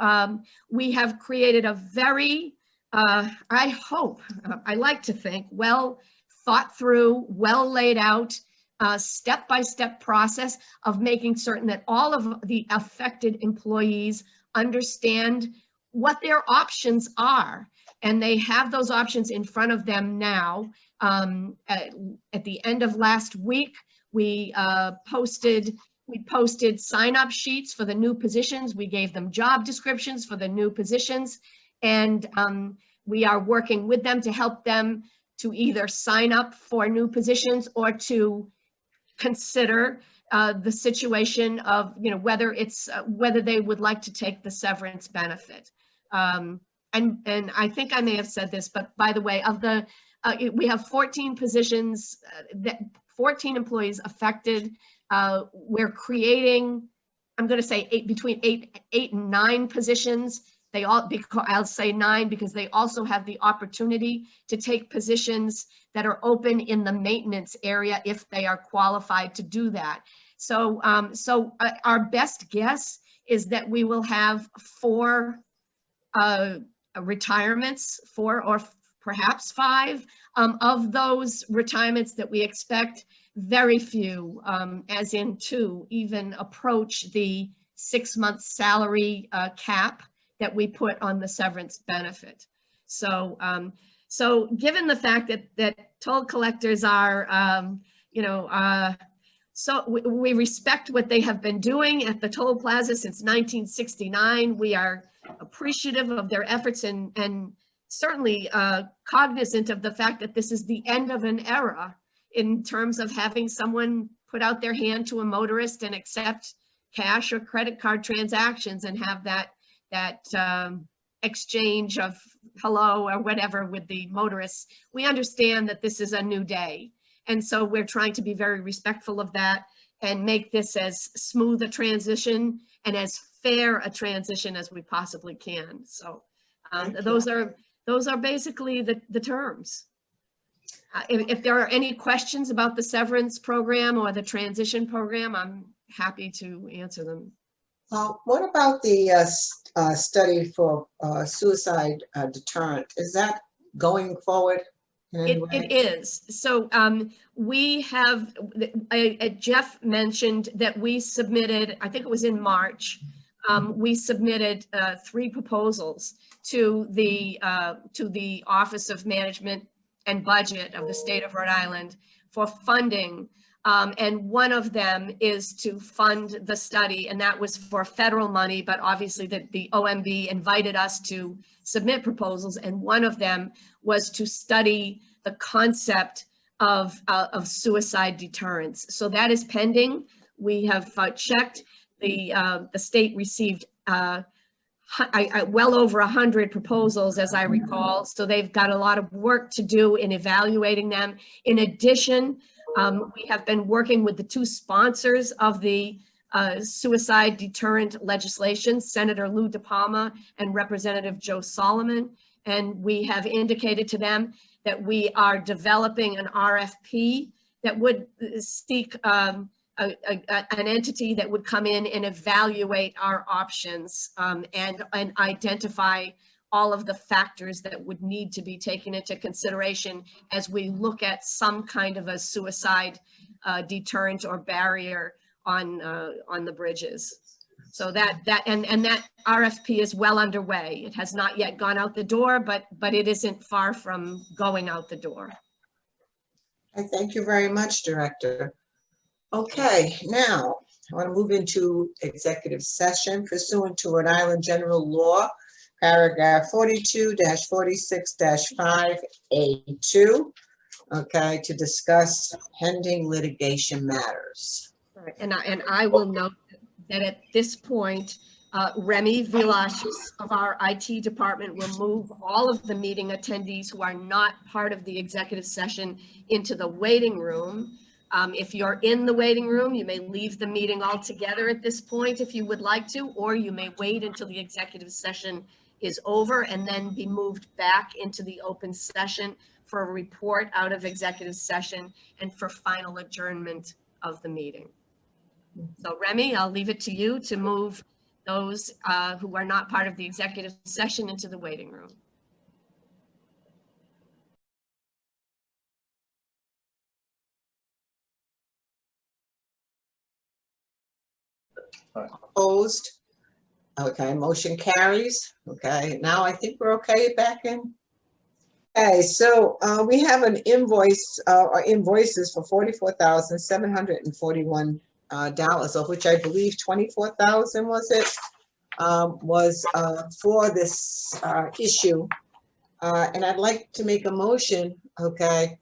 we have created a very, I hope, I like to think, well thought through, well laid out, step-by-step process of making certain that all of the affected employees understand what their options are. And they have those options in front of them now. At the end of last week, we posted sign-up sheets for the new positions. We gave them job descriptions for the new positions. And we are working with them to help them to either sign up for new positions or to consider the situation of, whether they would like to take the severance benefit. And I think I may have said this, but by the way, we have 14 positions, 14 employees affected. We're creating, I'm going to say between eight and 9 positions. I'll say 9 because they also have the opportunity to take positions that are open in the maintenance area if they are qualified to do that. So, our best guess is that we will have 4 retirements, 4 or perhaps 5. Of those retirements that we expect, very few, as in 2, even approach the 6-month salary cap that we put on the severance benefit. So, so given the fact that toll collectors are, so we respect what they have been doing at the toll plaza since 1969. We are appreciative of their efforts and certainly cognizant of the fact that this is the end of an era in terms of having someone put out their hand to a motorist and accept cash or credit card transactions and have that exchange of hello or whatever with the motorists. We understand that this is a new day. And so we're trying to be very respectful of that and make this as smooth a transition and as fair a transition as we possibly can. So Thank you. Those are basically the terms. If there are any questions about the severance program or the transition program, I'm happy to answer them. What about the study for suicide deterrent? Is that going forward in any way? It is. So we have, Jeff mentioned that we submitted, I think it was in March, we submitted 3 proposals to the Office of Management and Budget of the state of Rhode Island for funding. And one of them is to fund the study, and that was for federal money, but obviously the OMB invited us to submit proposals, and one of them was to study the concept of suicide deterrence. So that is pending. We have checked. The state received well over 100 proposals, as I recall. So they've got a lot of work to do in evaluating them. In addition, we have been working with the 2 sponsors of the suicide deterrent legislation, Senator Lou DePalma and Representative Joe Solomon. And we have indicated to them that we are developing an RFP that would seek an entity that would come in and evaluate our options and identify all of the factors that would need to be taken into consideration as we look at some kind of a suicide deterrent or barrier on the bridges. So that RFP is well underway. It has not yet gone out the door, but it isn't far from going out the door. I thank you very much, Director. Okay, now I want to move into executive session pursuant to Rhode Island General Law, paragraph 42-46-5A2, okay, to discuss pending litigation matters. All right, and I will note that at this point, Remy Villaches of our IT department will move all of the meeting attendees who are not part of the executive session into the waiting room. If you're in the waiting room, you may leave the meeting altogether at this point if you would like to, or you may wait until the executive session is over and then be moved back into the open session for a report out of executive session and for final adjournment of the meeting. So Remy, I'll leave it to you to move those who are not part of the executive session into the waiting room. Opposed? Okay, motion carries. Okay, now I think we're okay back in. Okay, so we have an invoice or invoices for $44,741, of which I believe 24,000 was it, was for this issue. And I'd like to make a motion, okay,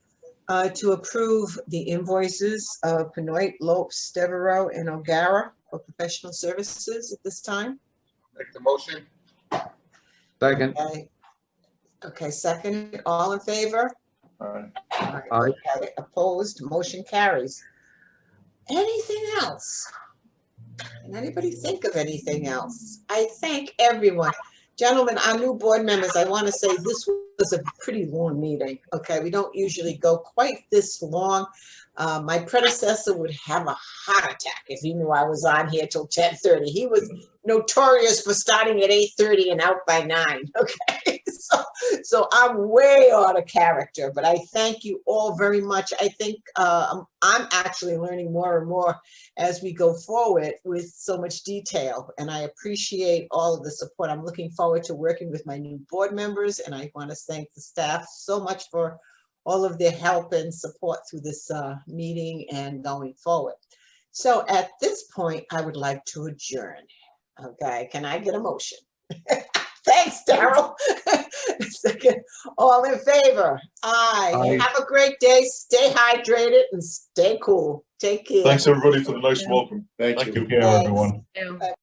to approve the invoices of Benoit, Lopes, Devereaux, and O'Gara for professional services at this time. Make the motion. Second. Okay, second, all in favor? Aye. Aye. Okay, opposed, motion carries. Anything else? Can anybody think of anything else? I thank everyone. Gentlemen, our new board members, I want to say this was a pretty long meeting. Okay, we don't usually go quite this long. My predecessor would have a heart attack if he knew I was on here till 10:30. He was notorious for starting at 8:30 and out by 9. Okay, so I'm way out of character, but I thank you all very much. I think I'm actually learning more and more as we go forward with so much detail, and I appreciate all of the support. I'm looking forward to working with my new board members, and I want to thank the staff so much for all of their help and support through this meeting and going forward. So at this point, I would like to adjourn. Okay, can I get a motion? Thanks, Daryl. Second, all in favor? Aye. Aye. Have a great day. Stay hydrated and stay cool. Take care. Thanks, everybody, for the nice welcome. Thank you. Thank you. Take care, everyone. Thank you.